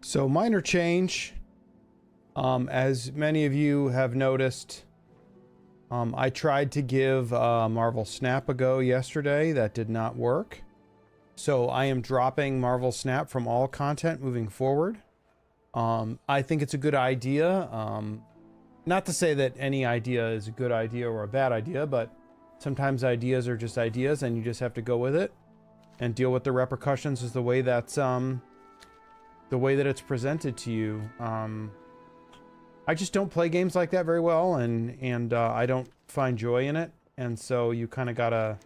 So minor change. As many of you have noticed, I tried to give Marvel Snap a go yesterday. That did not work. So I am dropping Marvel Snap from all content moving forward. I think it's a good idea. Not to say that any idea is a good idea or a bad idea, but sometimes ideas are just ideas and you just have to go with it and deal with the repercussions is the way that's the way that it's presented to you. I just don't play games like that very well, and I don't find joy in it, and so you kind of gotta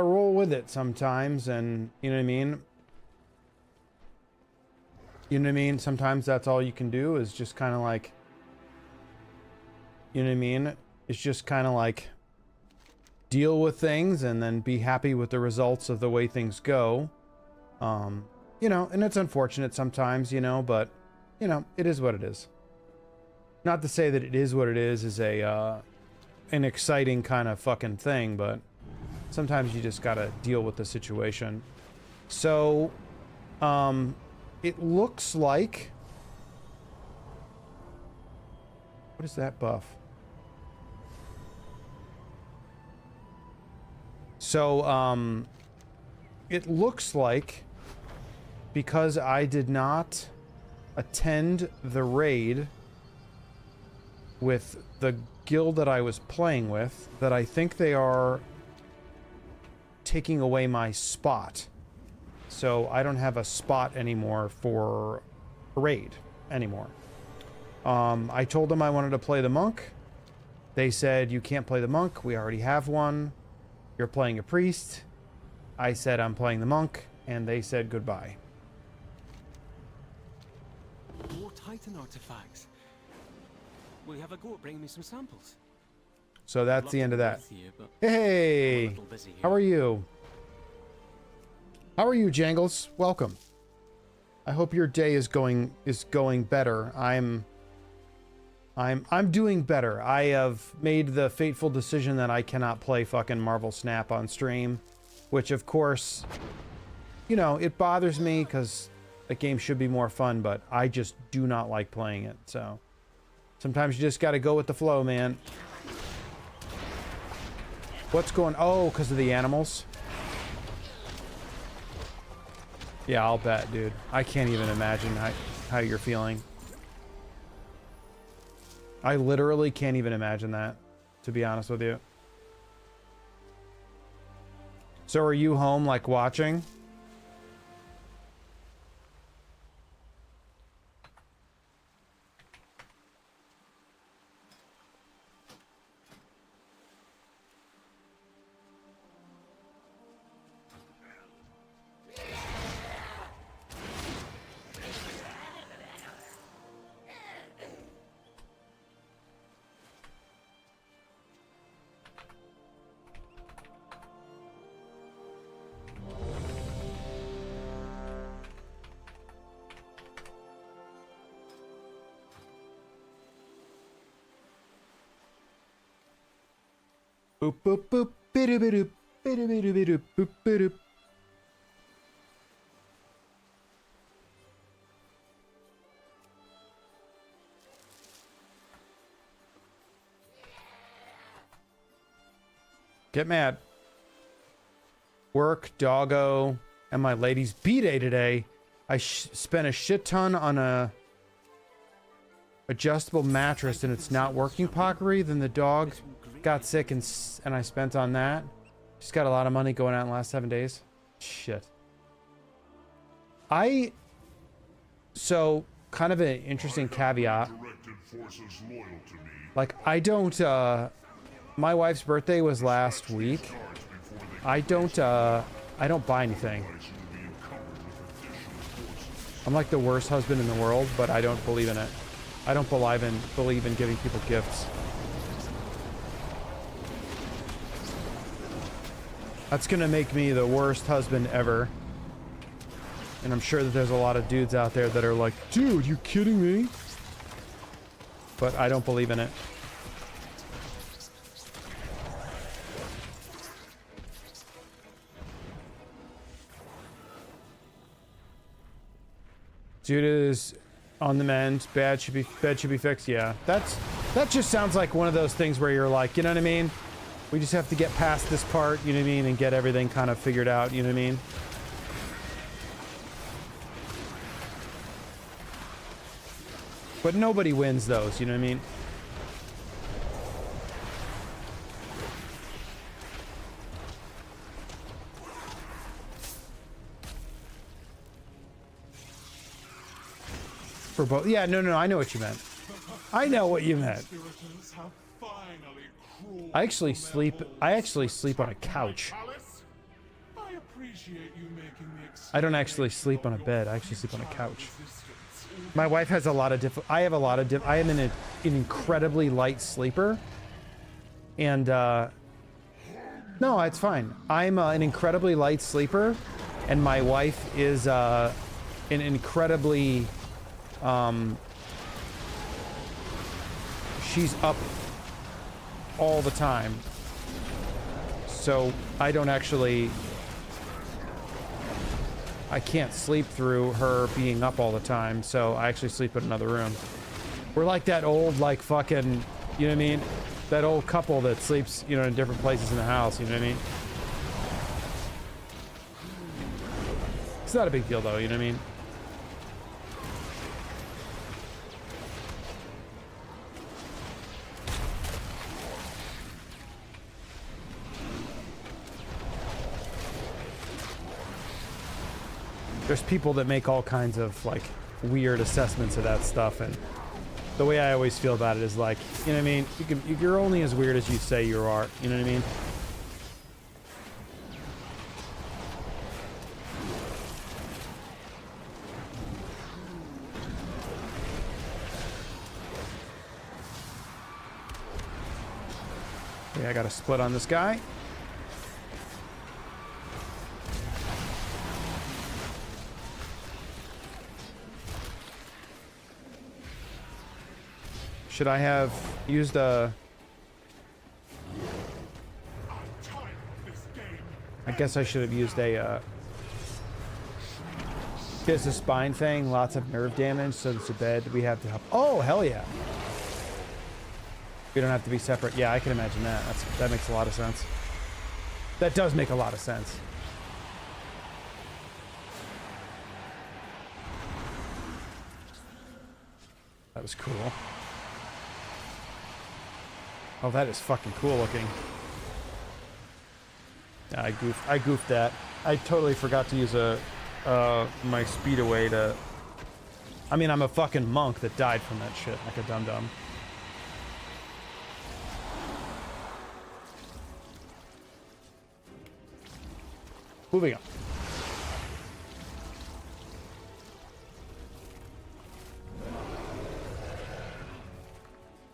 roll with it sometimes, and you know what I mean? You know what I mean? Sometimes that's all you can do is just kind of like, you know what I mean? It's just kind of like deal with things and then be happy with the results of the way things go. You know, and it's unfortunate sometimes, you know, but you know, it is what it is. Not to say that it is what it is a an exciting kind of fucking thing, but sometimes you just gotta deal with the situation. So, it looks like... What is that buff? So, it looks like because I did not attend the raid with the guild that I was playing with, that I think they are taking away my spot. So I don't have a spot anymore for a raid anymore. I told them I wanted to play the monk. They said, you can't play the monk. We already have one. You're playing a priest. I said, I'm playing the monk. And they said goodbye. More Titan artifacts. Will you have a go at bringing me some samples? So that's the end of that. You, Hey, how are you? How are you, Jangles? Welcome. I hope your day is going better. I'm doing better. I have made the fateful decision that I cannot play fucking Marvel Snap on stream, which of course, you know, it bothers me because the game should be more fun, but I just do not like playing it. So sometimes you just got to go with the flow, man. What's going... Oh, because of the animals? Yeah, I'll bet, dude. I can't even imagine how you're feeling. I literally can't even imagine that, to be honest with you. So are you home, like, watching? Boop boop boop bidoo bidoo bidoo bidoo bidoo boop bidoo. Get mad. Work, doggo, and my lady's B-Day today. I spent a shit ton on a adjustable mattress and it's not working properly. Then the dog got sick and I spent on that. Just got a lot of money going out in the last 7 days. Shit. So kind of an interesting caveat. Like I don't, my wife's birthday was last week. I don't buy anything. I'm like the worst husband in the world, but I don't believe in it. I don't believe in giving people gifts. That's gonna make me the worst husband ever. And I'm sure that there's a lot of dudes out there that are like, dude, you kidding me? But I don't believe in it. Dude is on the mend. Bed should be fixed. Yeah, that just sounds like one of those things where you're like, you know what I mean? We just have to get past this part, you know what I mean, and get everything kind of figured out, you know what I mean? But nobody wins those, you know what I mean? For both. Yeah, no, I know what you meant. I know what you meant. I actually sleep on a couch. I don't actually sleep on a bed. I actually sleep on a couch. My wife has a lot of I am an incredibly light sleeper. And no, it's fine. I'm an incredibly light sleeper, and my wife is an incredibly she's up all the time, so I can't sleep through her being up all the time, so I actually sleep in another room. We're like that old, like, fucking, you know what I mean, that old couple that sleeps, you know, in different places in the house, you know what I mean? It's not a big deal though, you know what I mean? There's people that make all kinds of, like, weird assessments of that stuff, and the way I always feel about it is like, you know what I mean? You're only as weird as you say you are, you know what I mean? Okay, I got a split on this guy. Should I have used a... I guess I should have used a, it's a spine thing, lots of nerve damage, so it's a bed we have to help. Oh, hell yeah. We don't have to be separate. Yeah, I can imagine that. That makes a lot of sense. That does make a lot of sense. That was cool. Oh, that is fucking cool looking. Yeah, I goofed that. I totally forgot to use my speed away to... I mean, I'm a fucking monk that died from that shit, like a dum-dum. Moving on.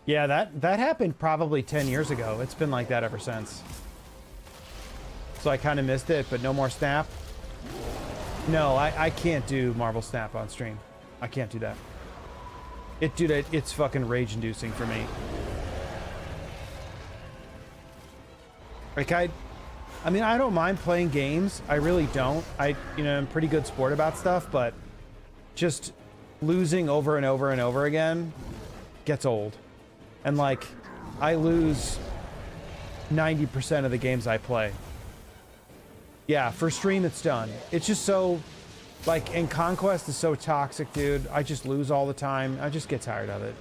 Yeah, that happened probably 10 years ago. It's been like that ever since. So I kind of missed it, but no more Snap. No, I can't do Marvel Snap on stream. I can't do that. It's fucking rage-inducing for me. Like, I mean, I don't mind playing games. I really don't. I'm pretty good sport about stuff, but just losing over and over and over again gets old. And, like, I lose 90% of the games I play. Yeah, for stream it's done. It's just so, like, and Conquest is so toxic, dude. I just lose all the time. I just get tired of it.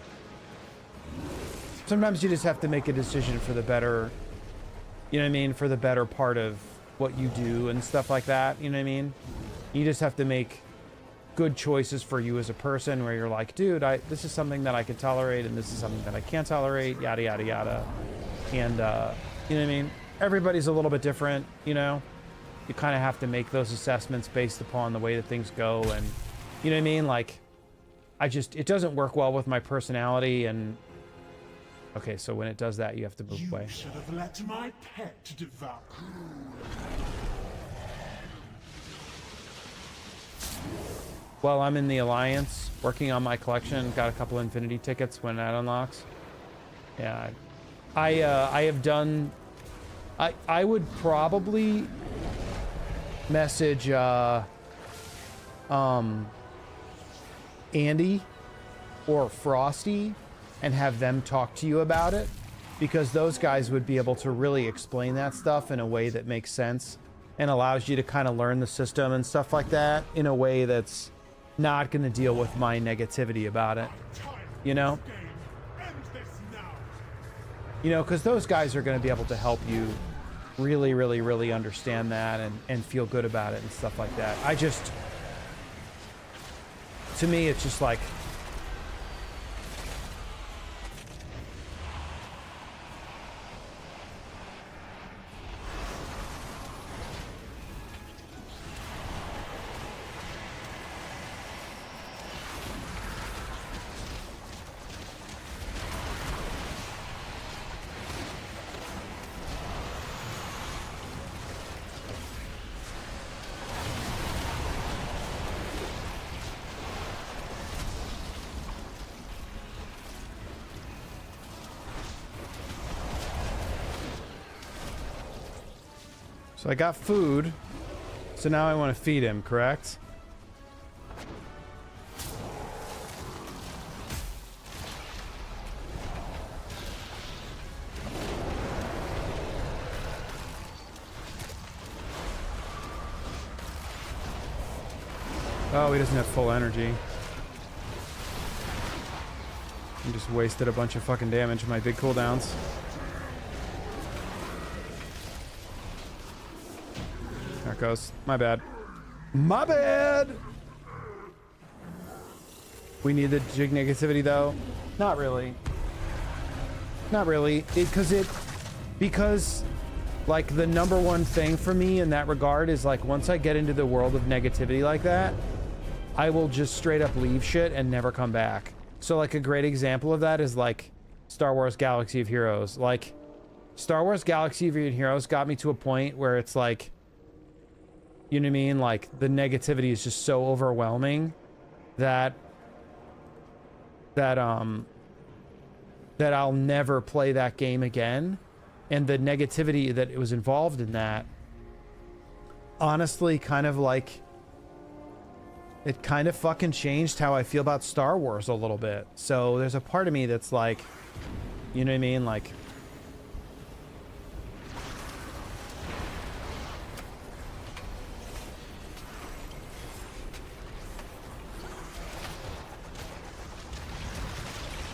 Sometimes you just have to make a decision for the better, you know what I mean, for the better part of what you do and stuff like that, you know what I mean? You just have to make good choices for you as a person where you're like, dude, this is something that I can tolerate and this is something that I can't tolerate, yada, yada, yada. And, you know what I mean? Everybody's a little bit different, you know? You kind of have to make those assessments based upon the way that things go, and, you know what I mean? Like, it doesn't work well with my personality, and... Okay, so when it does that, you have to move away. You should have let my pet devour. Well, I'm in the Alliance, working on my collection. Got a couple Infinity tickets when that unlocks. Yeah, I have done... I would probably message, Andy or Frosty and have them talk to you about it, because those guys would be able to really explain that stuff in a way that makes sense and allows you to kind of learn the system and stuff like that in a way that's not going to deal with my negativity about it, you know? You know, because those guys are going to be able to help you really, really, really understand that and feel good about it and stuff like that. I just, to me, it's just like, so I got food, so now I want to feed him, correct? Oh, he doesn't have full energy. I just wasted a bunch of fucking damage in my big cooldowns. There it goes. My bad. My bad! We need the jig negativity though? Not really. Not really. Because like the number one thing for me in that regard is like once I get into the world of negativity like that, I will just straight up leave shit and never come back. So like a great example of that is like Star Wars Galaxy of Heroes. Like Star Wars Galaxy of Heroes got me to a point where it's like, you know what I mean? Like the negativity is just so overwhelming that I'll never play that game again. And the negativity that it was involved in that, honestly, kind of like, it kind of fucking changed how I feel about Star Wars a little bit. So there's a part of me that's like, you know what I mean? Like,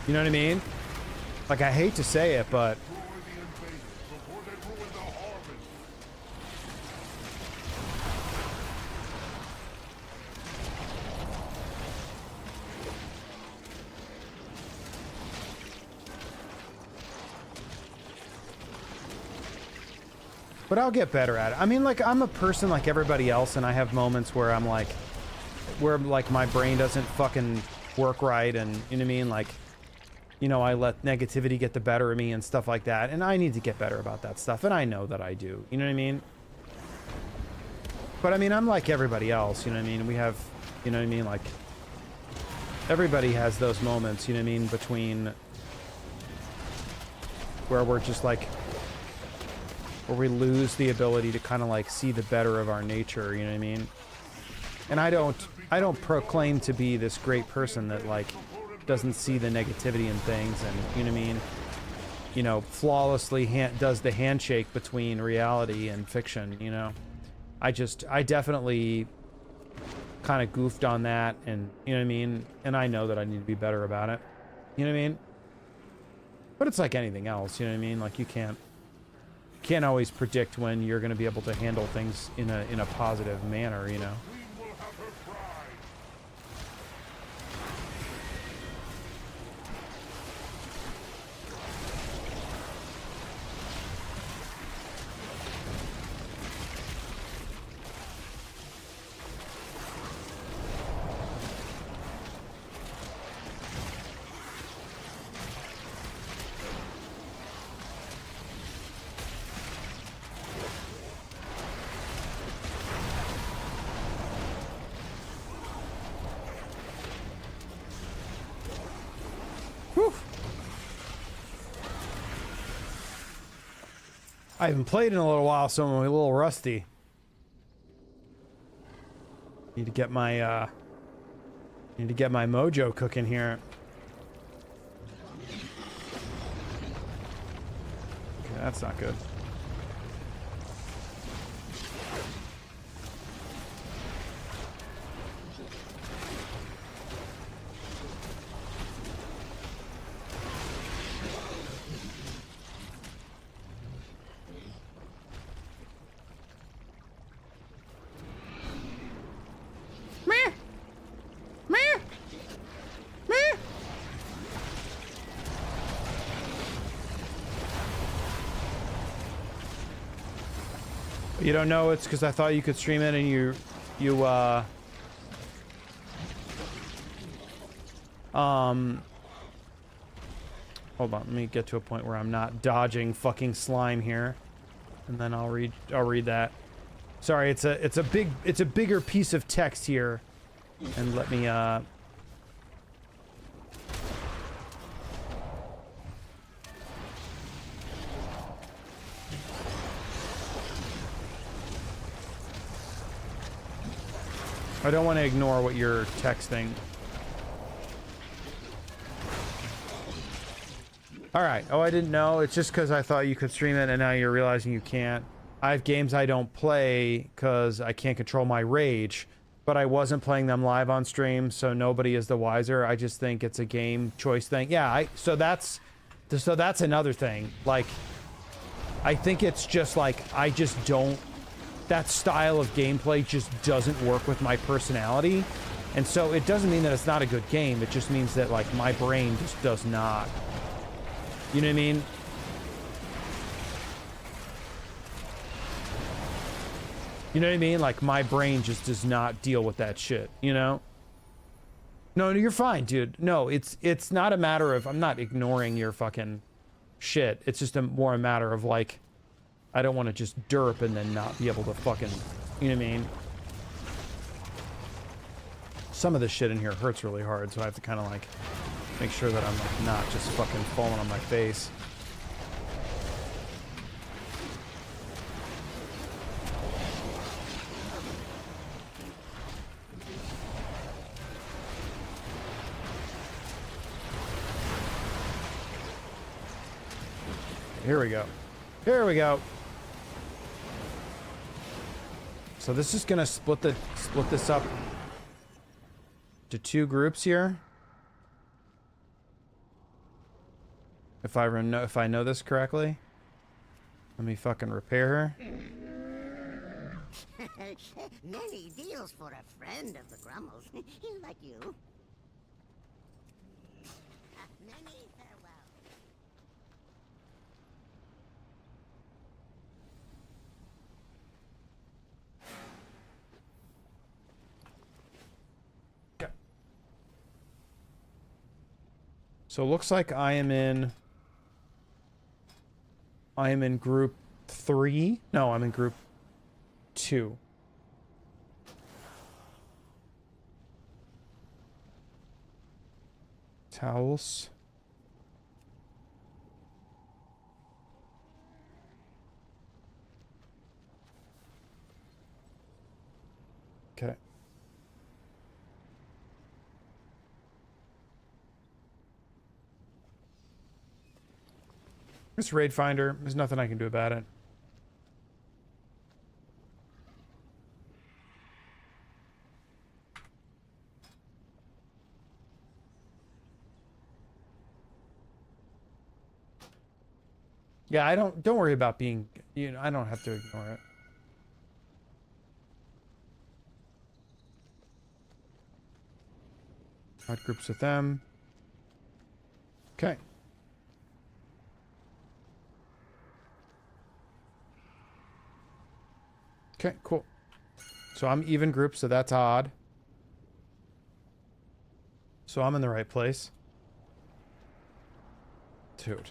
you know what I mean? Like, I hate to say it, but I'll get better at it. I mean, like, I'm a person like everybody else, and I have moments where I'm like, where like my brain doesn't fucking work right, and you know what I mean? Like, you know, I let negativity get the better of me and stuff like that, and I need to get better about that stuff, and I know that I do. You know what I mean? But I mean, I'm like everybody else, you know what I mean? We have, you know what I mean? Like, everybody has those moments, you know what I mean? Between where we're just like, where we lose the ability to kind of like see the better of our nature, you know what I mean? And I don't proclaim to be this great person that like doesn't see the negativity in things and, you know what I mean, you know, flawlessly does the handshake between reality and fiction, you know? I definitely kind of goofed on that, and you know what I mean? And I know that I need to be better about it. You know what I mean? But it's like anything else, you know what I mean? Like you can't always predict when you're going to be able to handle things in a positive manner, you know? I haven't played in a little while, so I'm a little rusty. Need to get my Need to get my mojo cooking here. Okay, that's not good. You don't know it's because I thought you could stream it and you hold on, let me get to a point where I'm not dodging fucking slime here. And then I'll read that. Sorry, it's a bigger piece of text here. And let me I don't want to ignore what you're texting. Alright. Oh, I didn't know. It's just because I thought you could stream it and now you're realizing you can't. I have games I don't play because I can't control my rage. But I wasn't playing them live on stream, so nobody is the wiser. I just think it's a game choice thing. Yeah, so that's another thing. Like, I think it's just like, I just don't... That style of gameplay just doesn't work with my personality. And so it doesn't mean that it's not a good game. It just means that, like, my brain just does not. You know what I mean? You know what I mean? Like, my brain just does not deal with that shit, you know? No, you're fine, dude. No, it's not a matter of... I'm not ignoring your fucking shit. It's just more a matter of, like... I don't want to just derp and then not be able to fucking, you know what I mean? Some of this shit in here hurts really hard, so I have to kind of like make sure that I'm like not just fucking falling on my face. Here we go. Here we go. So this is gonna split this up to 2 groups here. If I know this correctly. Let me fucking repair her. Many deals for a friend of the Grummles, like you. Many farewells. So it looks like I am in group 3. No, I'm in group 2. Towels. Okay. It's Raid Finder. There's nothing I can do about it. Yeah, don't worry about being, you know, I don't have to ignore it. Odd groups with them. Okay. Okay, cool. So I'm even group, so that's odd. So I'm in the right place. Dude.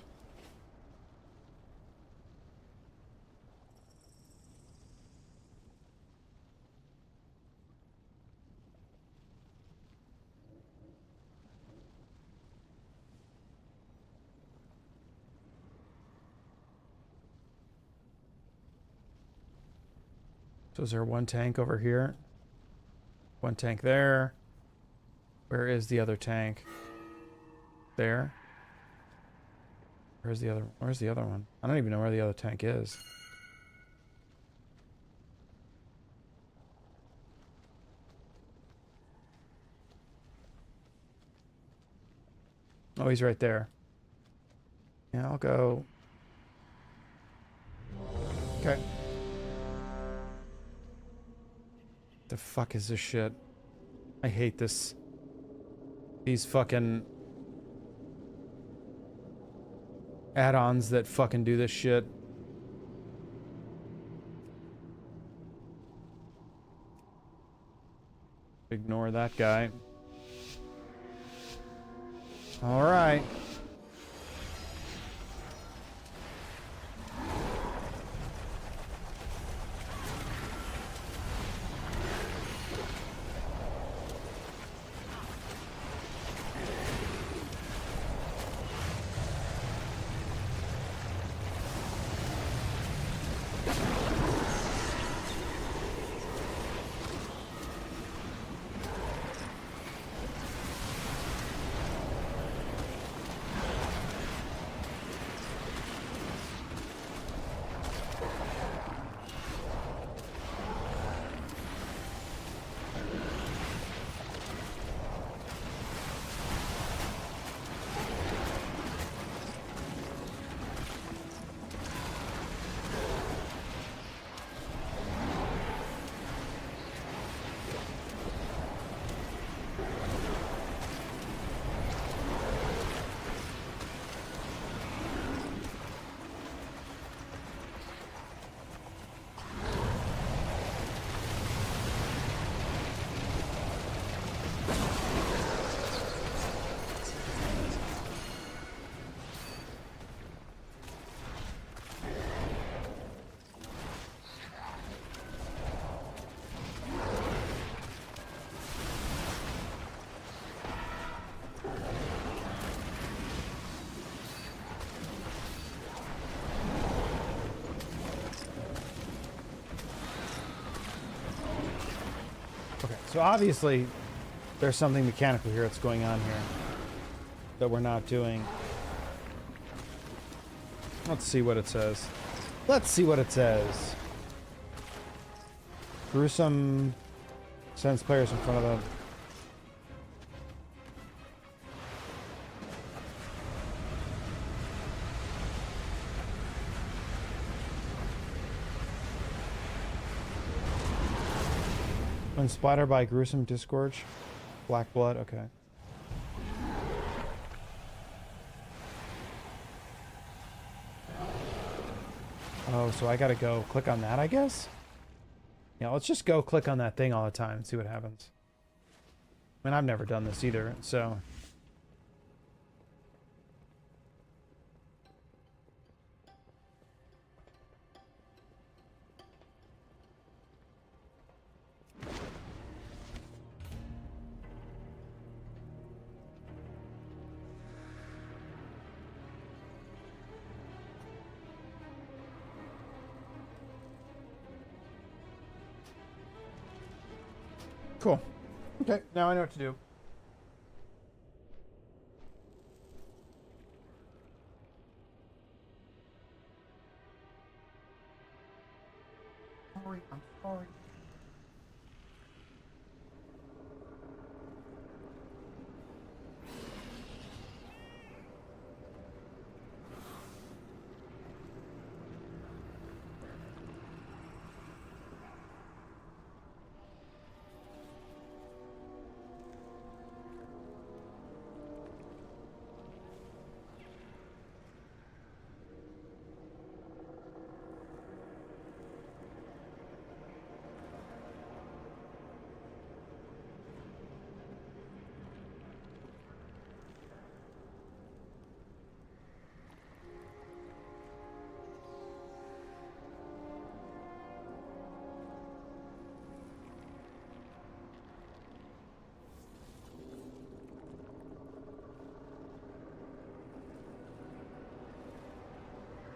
So is there one tank over here? One tank there. Where is the other tank? There? Where's the other one? I don't even know where the other tank is. Oh, he's right there. Yeah, I'll go. Okay. The fuck is this shit? I hate this. These fucking add-ons that fucking do this shit. Ignore that guy. All right. So obviously, there's something mechanical here that's going on here that we're not doing. Let's see what it says. Let's see what it says. Gruesome sends players in front of them. When splattered by gruesome disgorge. Black blood, okay. Oh, so I gotta go click on that, I guess? Yeah, let's just go click on that thing all the time and see what happens. I mean, I've never done this either, so... Cool. Okay, now I know what to do. Sorry, I'm sorry.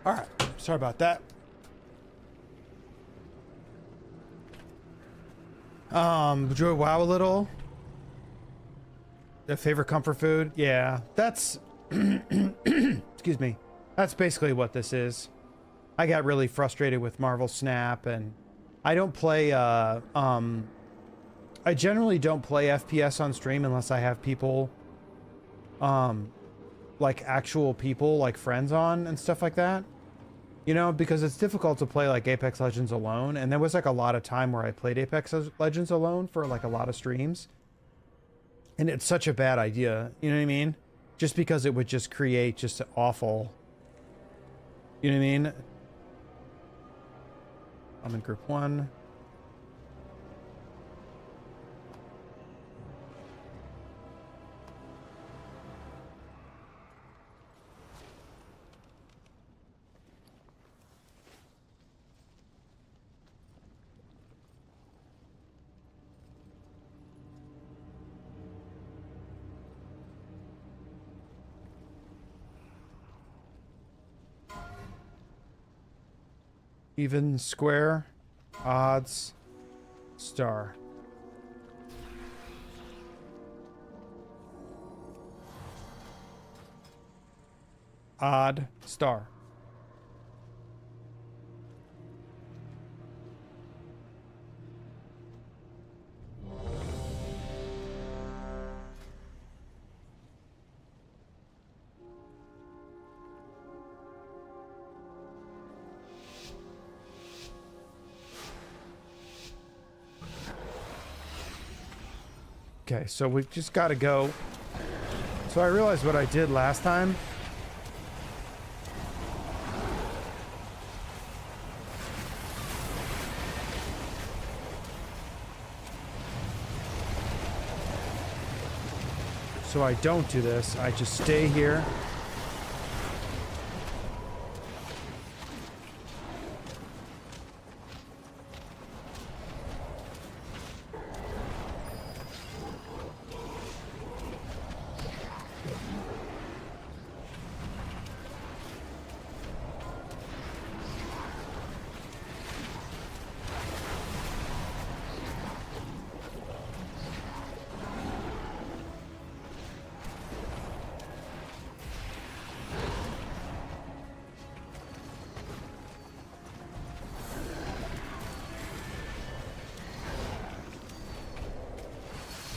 All right, sorry about that. Enjoy WoW a little. The favorite comfort food? Yeah, that's excuse me. That's basically what this is. I got really frustrated with Marvel Snap, and I don't play I generally don't play FPS on stream unless I have people like actual people, like friends on and stuff like that. You know, because it's difficult to play like Apex Legends alone, and there was like a lot of time where I played Apex Legends alone for like a lot of streams. And it's such a bad idea, you know what I mean? Just because it would just create just awful, you know what I mean? I'm in group 1. Even, square, odds, star. Odd, star. Okay, so we've just got to go. So I realized what I did last time. So I don't do this. I just stay here.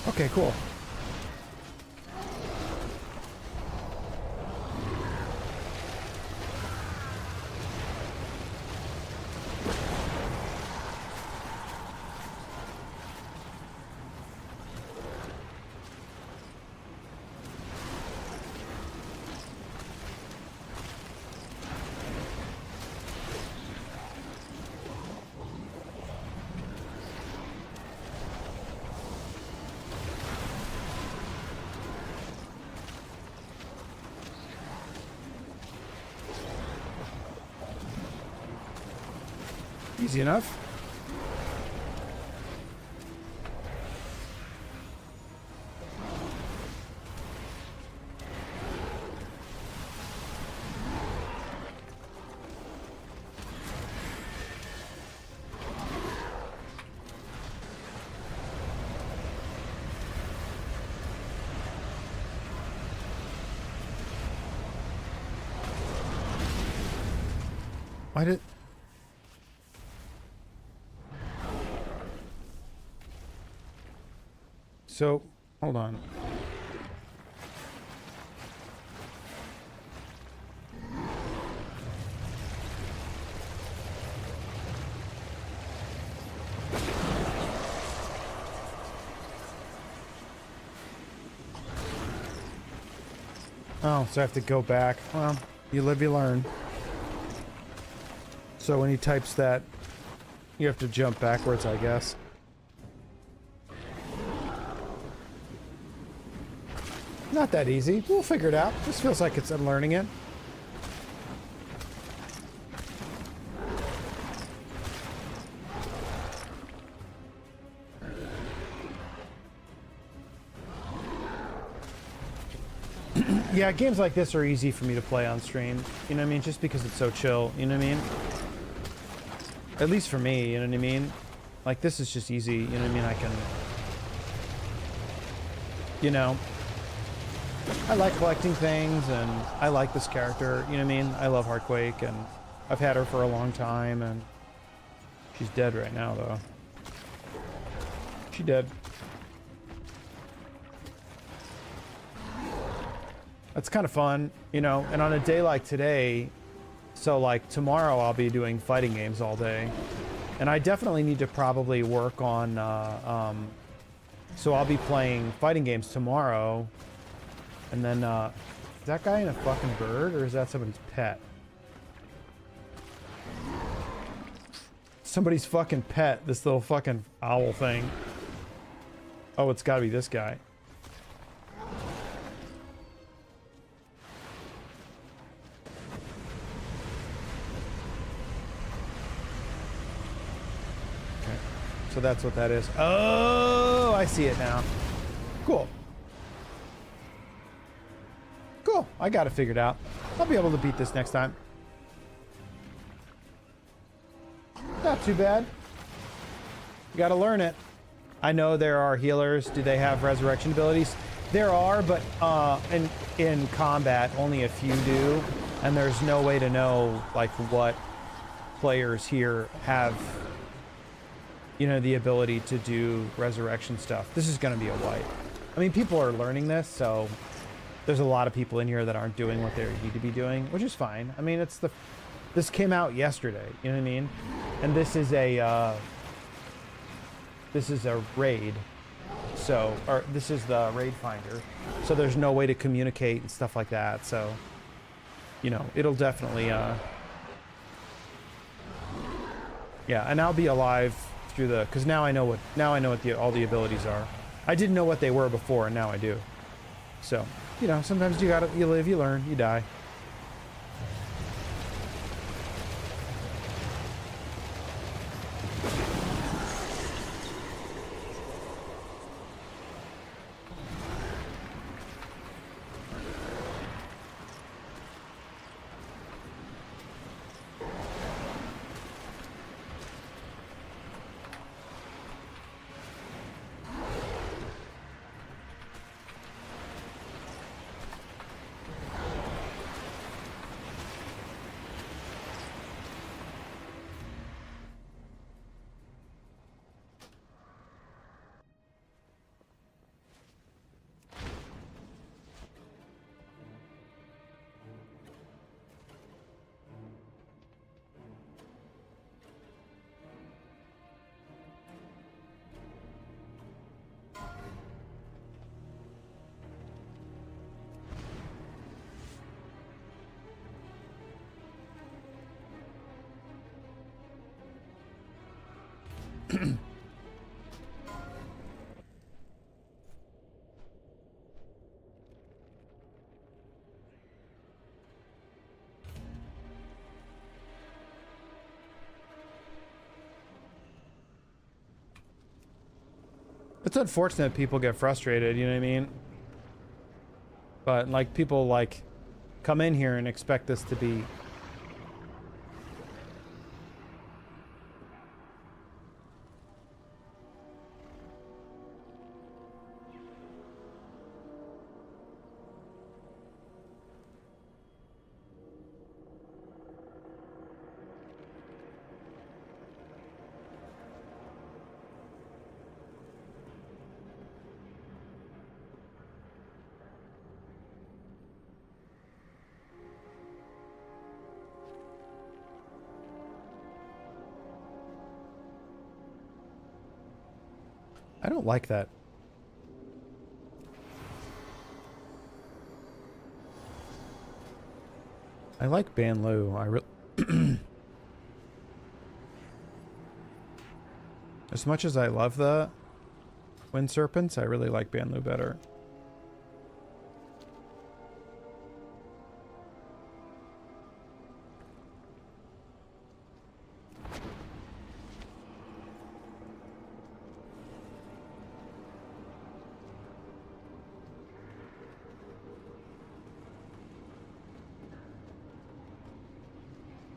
Okay, cool. Easy enough. Why did... So, hold on. Oh, so I have to go back. Well, you live, you learn. So when he types that, you have to jump backwards, I guess. Not that easy. We'll figure it out. This feels like I'm learning it. Yeah, games like this are easy for me to play on stream. You know what I mean? Just because it's so chill. You know what I mean? At least for me, you know what I mean? Like, this is just easy. You know what I mean? I can... You know... I like collecting things, and I like this character. You know what I mean? I love Heartquake, and I've had her for a long time, and she's dead right now, though. She dead. That's kind of fun, you know, and on a day like today, so like tomorrow I'll be doing fighting games all day, and I definitely need to probably work on, so I'll be playing fighting games tomorrow, and then, is that guy in a fucking bird, or is that somebody's pet? Somebody's fucking pet, this little fucking owl thing. Oh, it's gotta be this guy. So that's what that is. Oh, I see it now. Cool. Cool. I got it figured out. I'll be able to beat this next time. Not too bad. You gotta learn it. I know there are healers. Do they have resurrection abilities? There are, but in combat, only a few do. And there's no way to know, like, what players here have, you know, the ability to do resurrection stuff. This is going to be a wipe. I mean, people are learning this, so there's a lot of people in here that aren't doing what they need to be doing, which is fine. I mean, this came out yesterday, you know what I mean? And this is a raid. So, or this is the raid finder. So there's no way to communicate and stuff like that. So, you know, it'll definitely, yeah, and I'll be alive through the, because now I know what all the abilities are. I didn't know what they were before, and now I do. So, you know, sometimes you live, you learn, you die. It's unfortunate people get frustrated, you know what I mean? But like people like come in here and expect this to be I don't like that. I like Banlu. As much as I love the Wind Serpents, I really like Banlu better.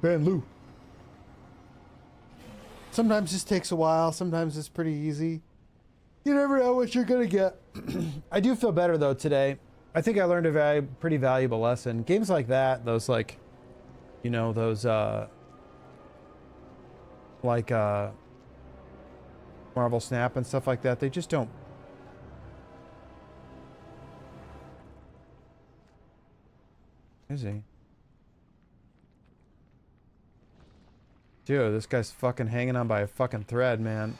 Banlu. Sometimes this takes a while. Sometimes it's pretty easy. You never know what you're gonna get. I do feel better though today. I think I learned a pretty valuable lesson. Games like that, those like, you know, those like Marvel Snap and stuff like that, they just don't. Is he? Dude, this guy's fucking hanging on by a fucking thread, man.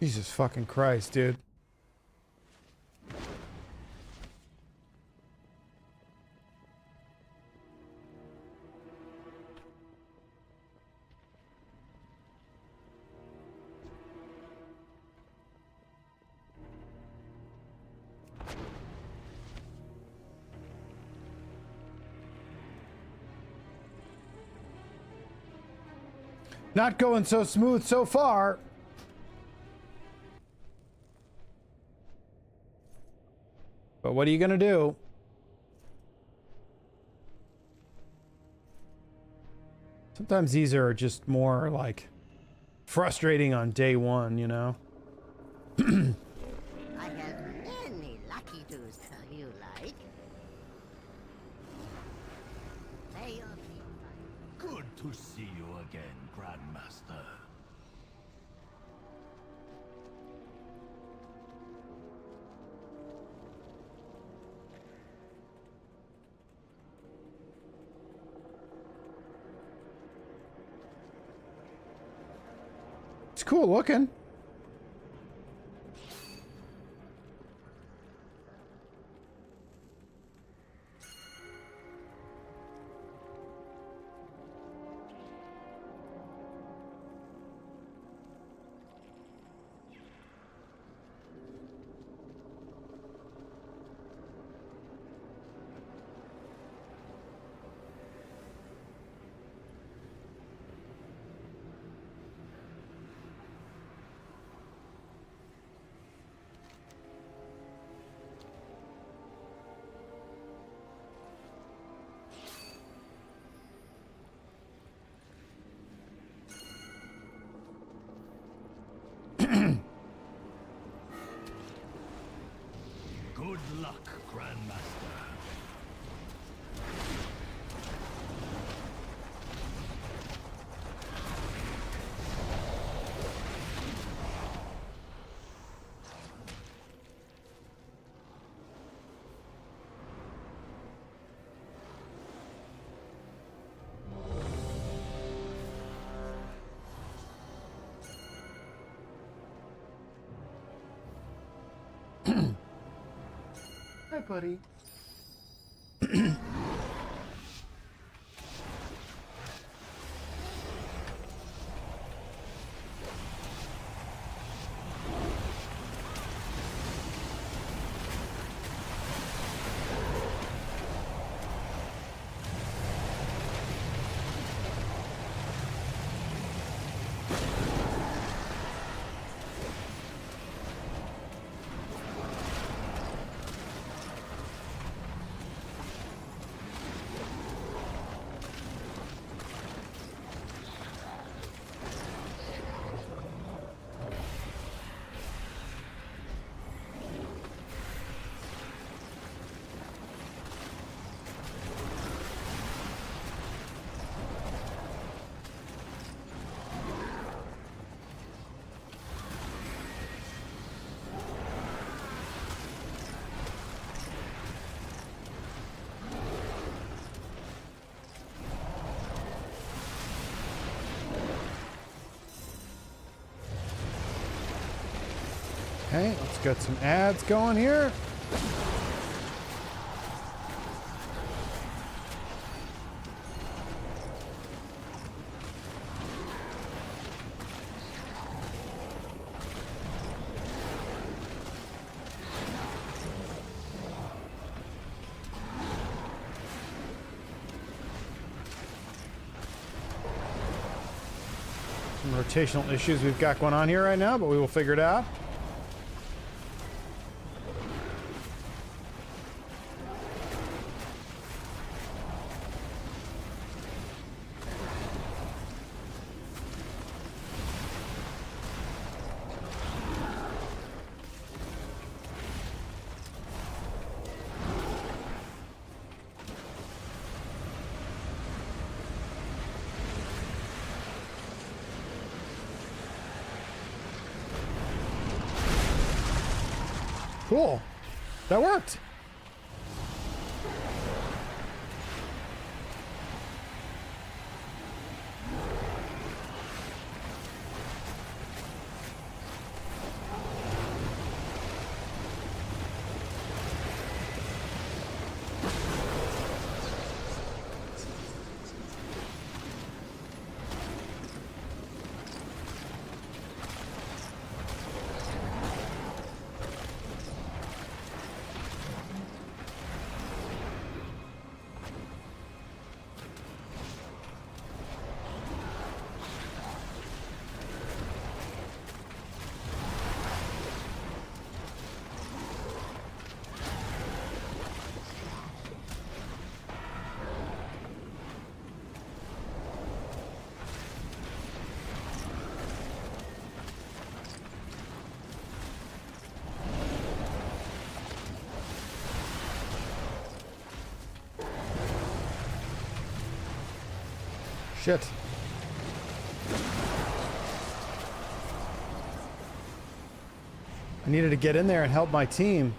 Jesus fucking Christ, dude. Not going so smooth so far. But what are you gonna do? Sometimes these are just more like frustrating on day one, you know? I have many lucky do's you like. May your Good to see you again, Grandmaster. It's cool looking. Good luck, Grandmaster. Hi, buddy. Okay, let's get some ads going here. Some rotational issues we've got going on here right now, but we will figure it out. Cool. That worked. Shit. I needed to get in there and help my team.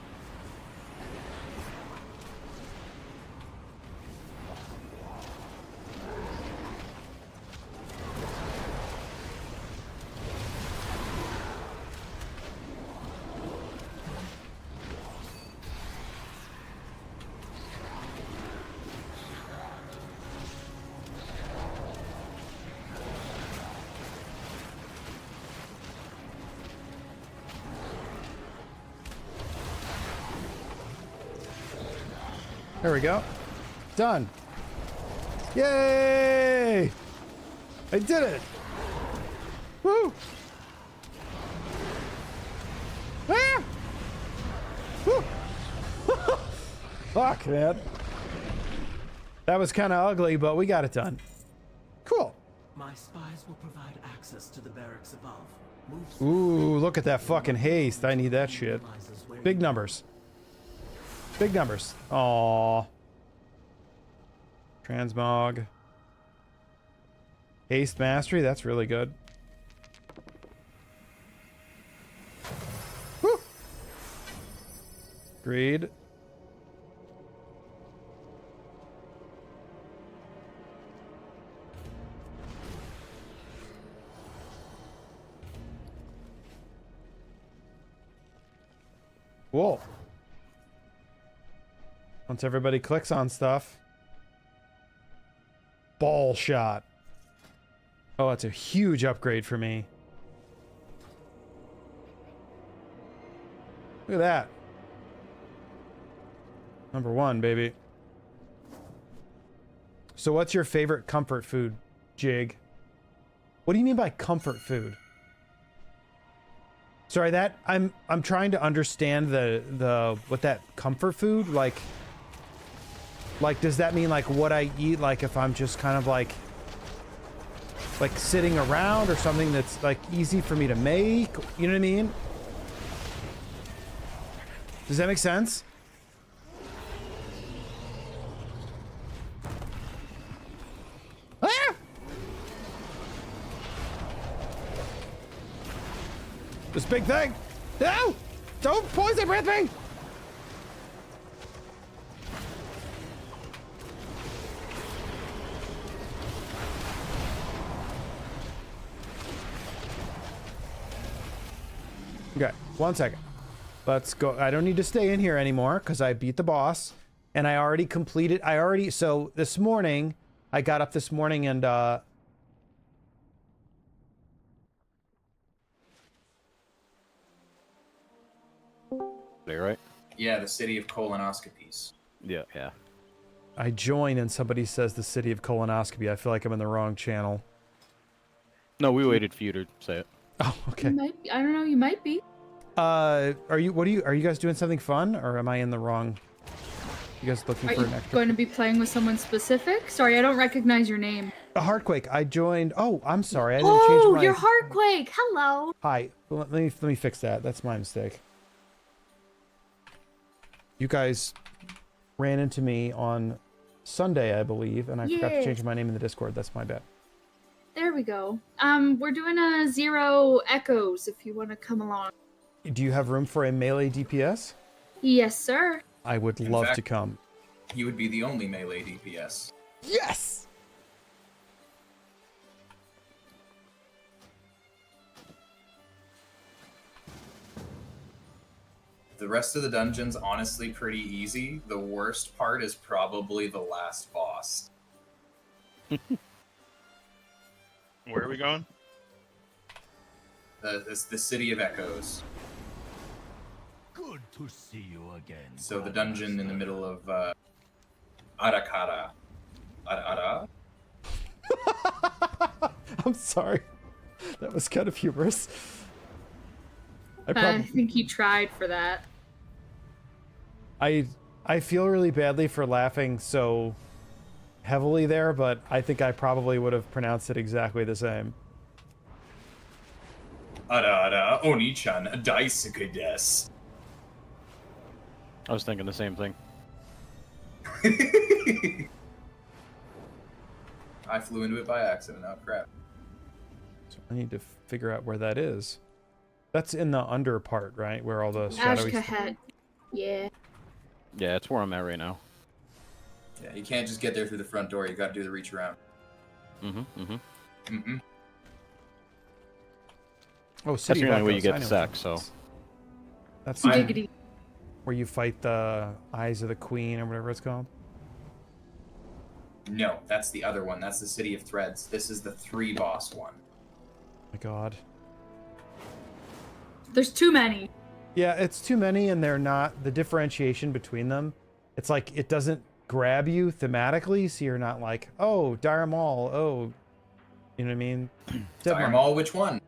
There we go. Done. Yay! I did it! Woo! Ah! Woo! Fuck, man. That was kind of ugly, but we got it done. Cool. My spies will provide access to the barracks above. Move Ooh, look at that fucking haste. I need that shit. Big numbers. Big numbers. Aww. Transmog. Haste mastery, that's really good. Woo! Agreed. Cool. Once everybody clicks on stuff. Ball shot. Oh, that's a huge upgrade for me. Look at that. Number 1, baby. So what's your favorite comfort food, Jig? What do you mean by comfort food? Sorry, that I'm trying to understand the what that comfort food like does that mean like what I eat, like if I'm just kind of like sitting around, or something that's like easy for me to make? You know what I mean? Does that make sense? Ah! This big thing! No! Don't poison breath me! Okay, 1 second. Let's go. I don't need to stay in here anymore because I beat the boss and I already completed. So this morning, I got up this morning and, Are you right? Yeah, the city of colonoscopies. Yeah, yeah. I join and somebody says the city of colonoscopy. I feel like I'm in the wrong channel. No, we waited for you to say it. Oh, okay. You might be. I don't know. You might be. Are you guys doing something fun, or am I in the wrong? You guys looking Are for you an extra? going to be playing with someone specific? Sorry, I don't recognize your name. A Heartquake. I joined. Oh, I'm sorry. I didn't change my. Oh, you're Heartquake. Hello. Hi. Let me fix that. That's my mistake. You guys ran into me on Sunday, I believe, and I forgot to change my name in the Discord. That's my bad. There we go. We're doing a 0 echoes if you want to come along. Do you have room for a melee DPS? Yes, sir. I would In love fact- to come. He would be the only melee DPS. Yes! The rest of the dungeon's honestly pretty easy. The worst part is probably the last boss. Where are we going? The City of Echoes. Good to see you again. So the dungeon in the middle of Arakara. Ara? I'm sorry. That was kind of humorous. I think he tried for that. I feel really badly for laughing so heavily there, but I think I probably would have pronounced it exactly the same. Ara, Oni-chan, daisuke desu. I was thinking the same thing. I flew into it by accident. Oh, crap. So I need to figure out where that is. That's in the under part, right? Where all the shadowy stuff. Ashkahet. Yeah. Yeah, it's where I'm at right now. Yeah, you can't just get there through the front door. You gotta do the reach around. Mm-hmm. Oh, That's City the of only way you Echoes. I get know sacked, what so... that is. That's Giggity. where you fight the Eyes of the Queen or whatever it's called. No, that's the other one. That's the City of Threads. This is the 3-boss one. My God. There's too many. Yeah, it's too many, and they're not the differentiation between them. It's like it doesn't grab you thematically, so you're not like, oh, Dire Maul, oh, you know what I mean? Dire Maul, which one?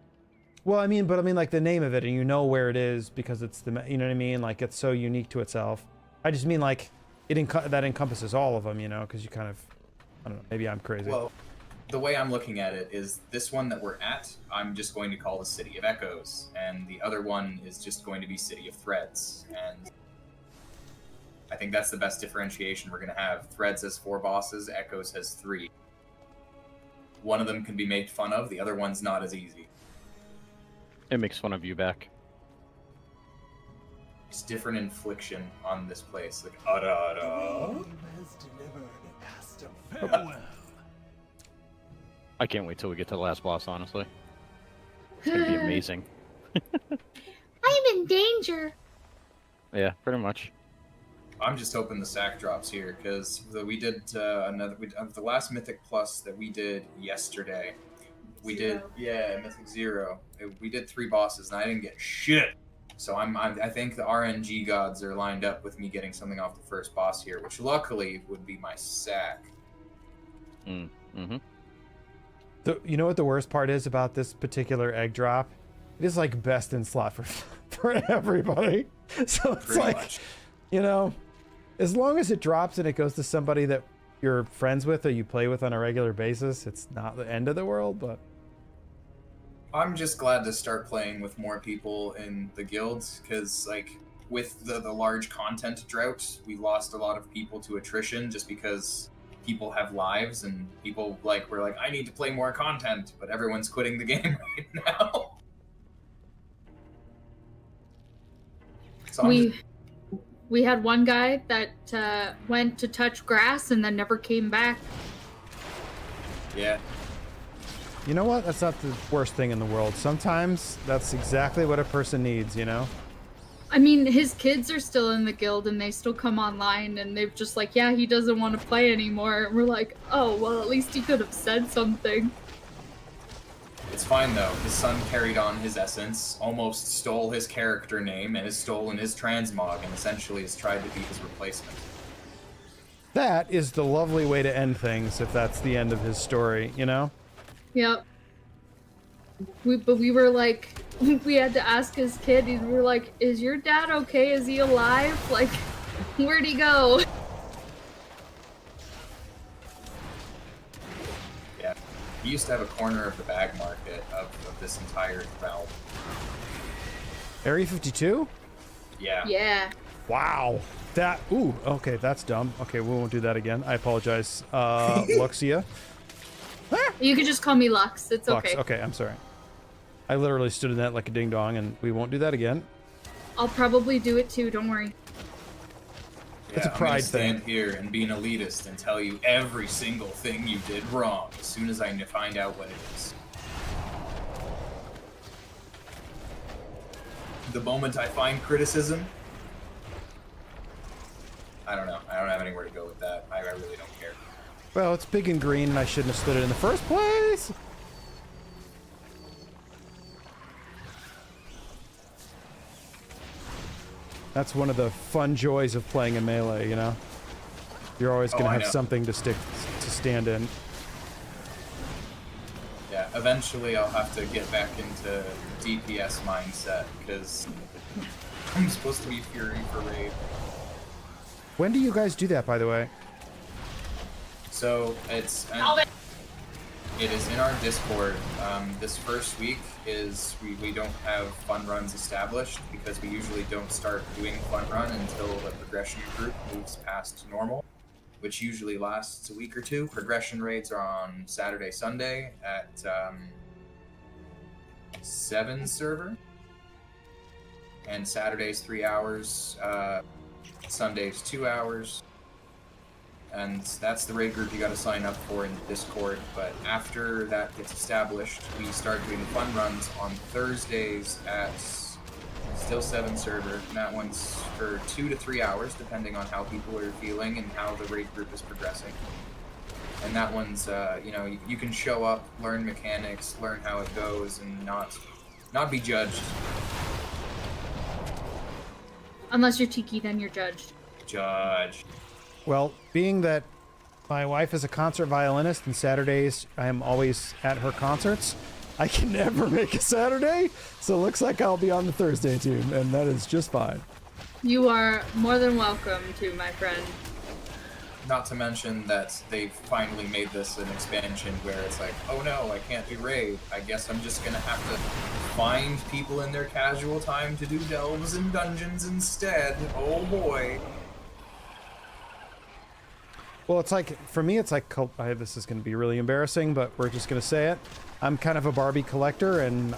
Well, I mean like the name of it, and you know where it is because it's the, you know what I mean? Like it's so unique to itself. I just mean like that encompasses all of them, you know, because you kind of, I don't know, maybe I'm crazy. Well, the way I'm looking at it is this one that we're at, I'm just going to call the City of Echoes, and the other one is just going to be City of Threads, and I think that's the best differentiation we're going to have. Threads has 4 bosses, Echoes has 3. One of them can be made fun of, the other one's not as easy. It makes fun of you back. It's different infliction on this place, like ara. Farewell. I can't wait till we get to the last boss, honestly. It's gonna be amazing. I'm in danger. Yeah, pretty much. I'm just hoping the sack drops here because we did the last Mythic Plus that we did yesterday. We did Mythic 0. We did 3 bosses and I didn't get shit. So I think the RNG gods are lined up with me getting something off the first boss here, which luckily would be my sack. Mm-hmm. You know what the worst part is about this particular egg drop? It is like best in slot for everybody. So it's Pretty like, much. you know, as long as it drops and it goes to somebody that you're friends with or you play with on a regular basis, it's not the end of the world, but I'm just glad to start playing with more people in the guilds because, like, with the large content drought, we lost a lot of people to attrition just because people have lives and people we're like, I need to play more content, but everyone's quitting the game right now. So we had one guy that went to touch grass and then never came back. Yeah. you know what? That's not the worst thing in the world. Sometimes that's exactly what a person needs, you know? I mean, his kids are still in the guild and they still come online and they're just like, yeah, he doesn't want to play anymore. And we're like, oh, well, at least he could have said something. It's fine though. His son carried on his essence, almost stole his character name, and has stolen his transmog, and essentially has tried to be his replacement. That is the lovely way to end things if that's the end of his story, you know? Yep. But we were like, we had to ask his kid, we were like, is your dad okay? Is he alive? Like, where'd he go? Yeah. He used to have a corner of the bag market of this entire realm. Area 52? Yeah. Yeah. Wow. That, ooh, okay, that's dumb. Okay, we won't do that again. I apologize. Luxia. You can just call me Lux. It's Lux, okay. okay, I'm sorry. I literally stood in that like a ding dong, and we won't do that again. I'll probably do it too, don't worry. It's a I'm pride gonna stand thing. here and be an elitist and tell you every single thing you did wrong as soon as I find out what it is. The moment I find criticism, I don't know. I don't have anywhere to go with that. I really don't care. Well, it's big and green, and I shouldn't have stood it in the first place. That's one of the fun joys of playing in Melee, you know? You're always going to I have know. something to stand in. Yeah, eventually I'll have to get back into DPS mindset because I'm supposed to be Fury for raid. When do you guys do that, by the way? So it is in our Discord. This first week is we don't have fun runs established because we usually don't start doing fun run until the progression group moves past normal, which usually lasts a week or two. Progression raids are on Saturday, Sunday at 7 server, and Saturday's 3 hours, Sunday's 2 hours. And that's the raid group you gotta sign up for in the Discord. But after that gets established, we start doing fun runs on Thursdays at still 7 server. And that one's for 2 to 3 hours, depending on how people are feeling and how the raid group is progressing. And that one's, you can show up, learn mechanics, learn how it goes, and not be judged. Unless you're Tiki, then you're judged. Judge. Well, being that my wife is a concert violinist and Saturdays I am always at her concerts, I can never make a Saturday, so it looks like I'll be on the Thursday team, and that is just fine. You are more than welcome to, my friend. Not to mention that they've finally made this an expansion where it's like, oh no, I can't do raid. I guess I'm just gonna have to find people in their casual time to do delves and dungeons instead. Oh boy. Well, it's like, for me, it's like, this is going to be really embarrassing, but we're just going to say it. I'm kind of a Barbie collector, and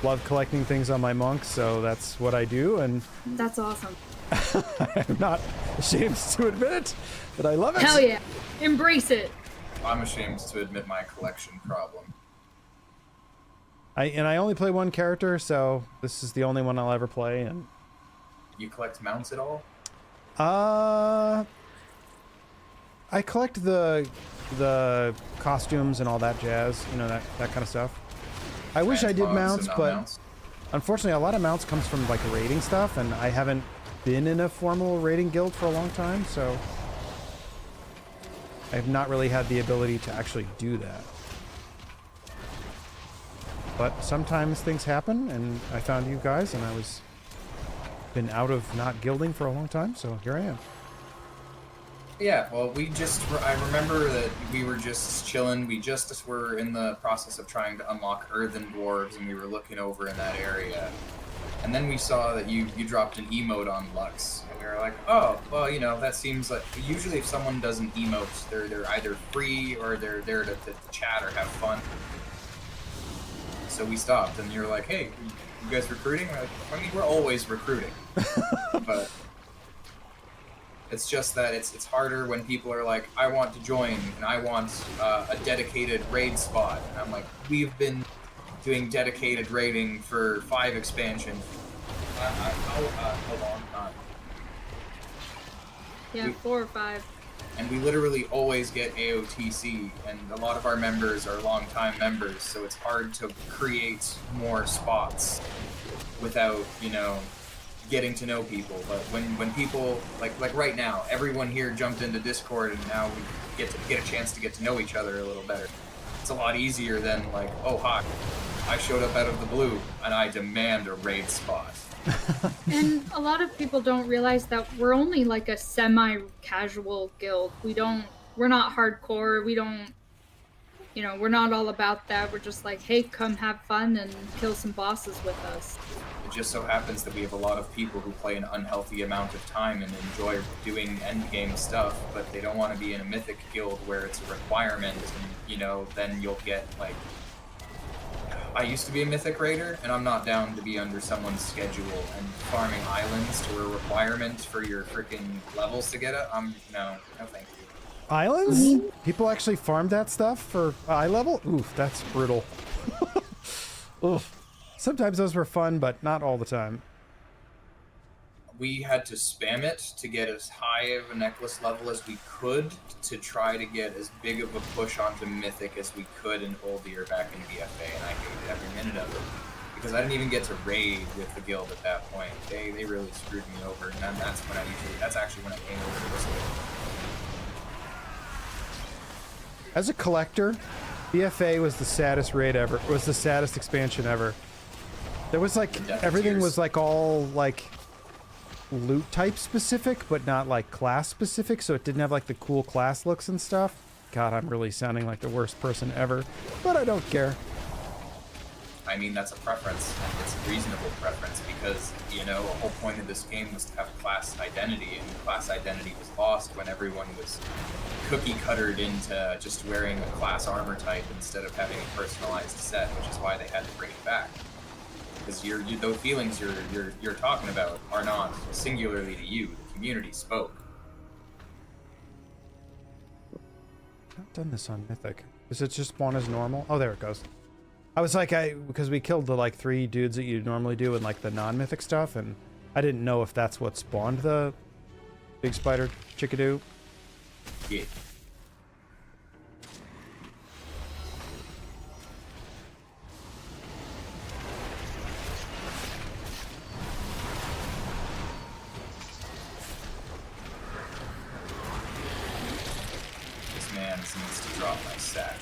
love collecting things on my monk, so that's what I do, and That's awesome. I'm not ashamed to admit it, but I love it. Hell yeah. Embrace it. I'm ashamed to admit my collection problem. I only play one character, so this is the only one I'll ever play, and You collect mounts at all? I collect the costumes and all that jazz, you know, that kind of stuff. I wish I did Transmogs mounts, and but non-mounts? unfortunately a lot of mounts comes from like raiding stuff, and I haven't been in a formal raiding guild for a long time, so I've not really had the ability to actually do that. But sometimes things happen, and I found you guys, and I was been out of not guilding for a long time, so here I am. Yeah, well, I remember that we were just chilling. We just were in the process of trying to unlock Earthen Dwarves, and we were looking over in that area. And then we saw that you dropped an emote on Lux, and we were like, oh, well, you know, that seems like... Usually if someone does an emote, they're either free or they're there to chat or have fun. So we stopped, and you're like, hey, you guys recruiting? We're like, I mean, we're always recruiting. But... it's just that it's harder when people are like, I want to join, and I want a dedicated raid spot. And I'm like, we've been doing dedicated raiding for 5 expansions. A long time. Yeah, 4 or 5. And we literally always get AOTC, and a lot of our members are long-time members, so it's hard to create more spots without, you know, getting to know people. But when people like right now, everyone here jumped into Discord, and now we get a chance to get to know each other a little better. It's a lot easier than like, oh hi, I showed up out of the blue and I demand a raid spot. And a lot of people don't realize that we're only like a semi-casual guild. We're not hardcore. We don't, you know, we're not all about that. We're just like, hey, come have fun and kill some bosses with us. It just so happens that we have a lot of people who play an unhealthy amount of time and enjoy doing endgame stuff, but they don't want to be in a mythic guild where it's a requirement, and, you know, then you'll get, like... I used to be a mythic raider, and I'm not down to be under someone's schedule, and farming islands to a requirement for your freaking levels to get it. No thank you. Islands? People actually farm that stuff for eye level? Oof, that's brutal. Oof. Sometimes those were fun, but not all the time. We had to spam it to get as high of a necklace level as we could to try to get as big of a push onto Mythic as we could in Oldir back in BFA, and I hated every minute of it. Because I didn't even get to raid with the guild at that point. They really screwed me over, and then that's actually when I came over to this guild. As a collector, BFA was the saddest raid ever. It was the saddest expansion ever. There was like, everything was like all like loot type specific, but not like class specific, so it didn't have like the cool class looks and stuff. God, I'm really sounding like the worst person ever, but I don't care. I mean, that's a preference, and it's a reasonable preference, because, you know, the whole point of this game was to have class identity, and class identity was lost when everyone was cookie-cuttered into just wearing a class armor type instead of having a personalized set, which is why they had to bring it back. Because those feelings you're talking about are not singularly to you. The community spoke. I've not done this on Mythic. Does it just spawn as normal? Oh, there it goes. I was like, because we killed the like 3 dudes that you normally do in like the non-mythic stuff, and I didn't know if that's what spawned the big spider chickadoo. Yeah. This man needs to drop my sack.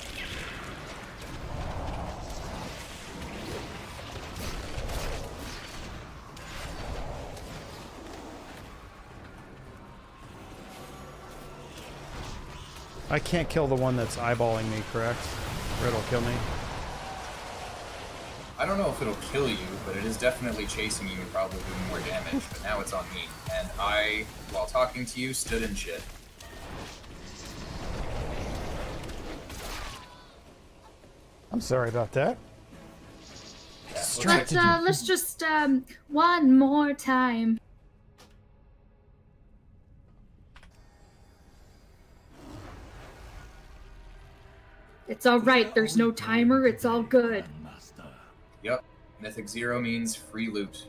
I can't kill the one that's eyeballing me, correct? Or it'll kill me. I don't know if it'll kill you, but it is definitely chasing you and probably doing more damage, but now it's on me. And I, while talking to you, stood in shit. I'm sorry about that. Let's just one more time. It's all right. There's no timer. It's all good. Yep. Mythic 0 means free loot.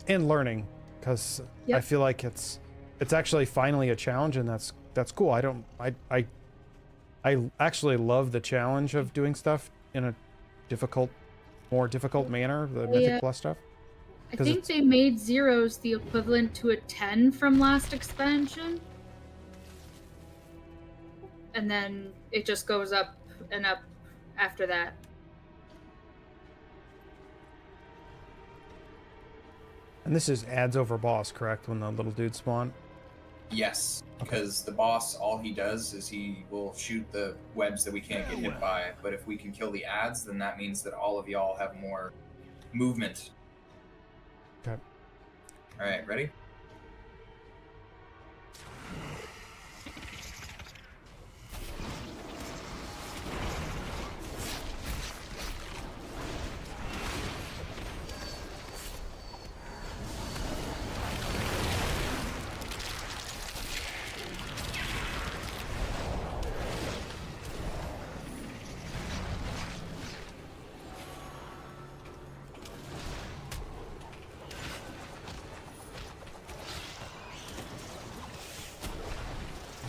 and learning, because I Yep. feel like it's actually finally a challenge, and that's cool. I actually love the challenge of doing stuff in a more difficult manner, the Mythic Plus stuff. I 'Cause think they made zeros the equivalent to a 10 from last expansion. And then it just goes up and up after that. And this is adds over boss, correct? When the little dudes spawn. Yes, because the boss, all he does is he will shoot the webs that we can't get hit by. But if we can kill the ads, then that means that all of y'all have more movement. Okay. All right, ready?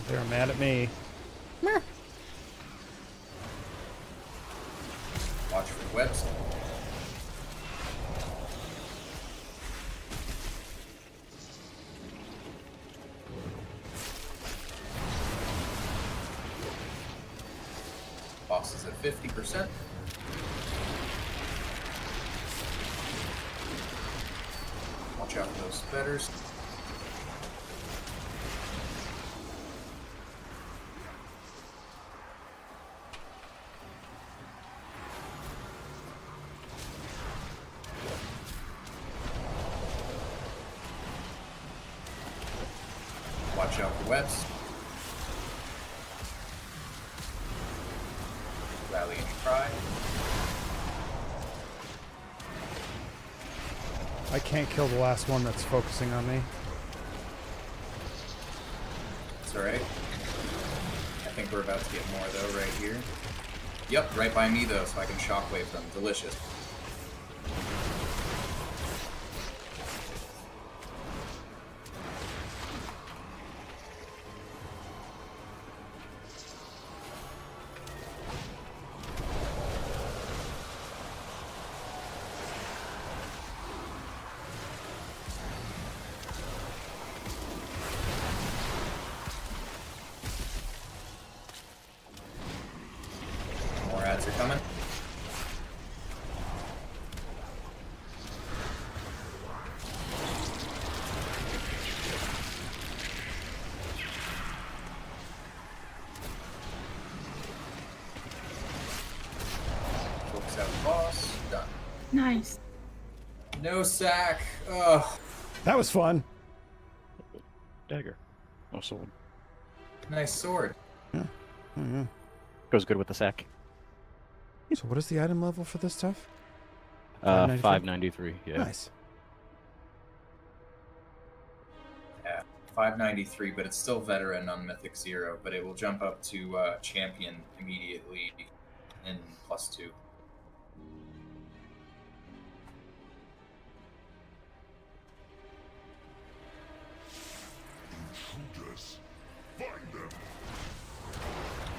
They're mad at me. Watch for webs. Boss is at 50%. Watch out for those spetters. Watch out for webs. Rally and cry. I can't kill the last one that's focusing on me. It's alright. I think we're about to get more though, right here. Yep, right by me though, so I can shockwave them. Delicious. More ads are coming. Focus out the boss. Done. Nice. No sack. Ugh. That was fun. Dagger. No sword. Nice sword. Goes good with the sack. So what is the item level for this stuff? 593. Yeah. Nice. Yeah, 593, but it's still veteran on Mythic 0, but it will jump up to champion immediately in +2. Intruders. Find them.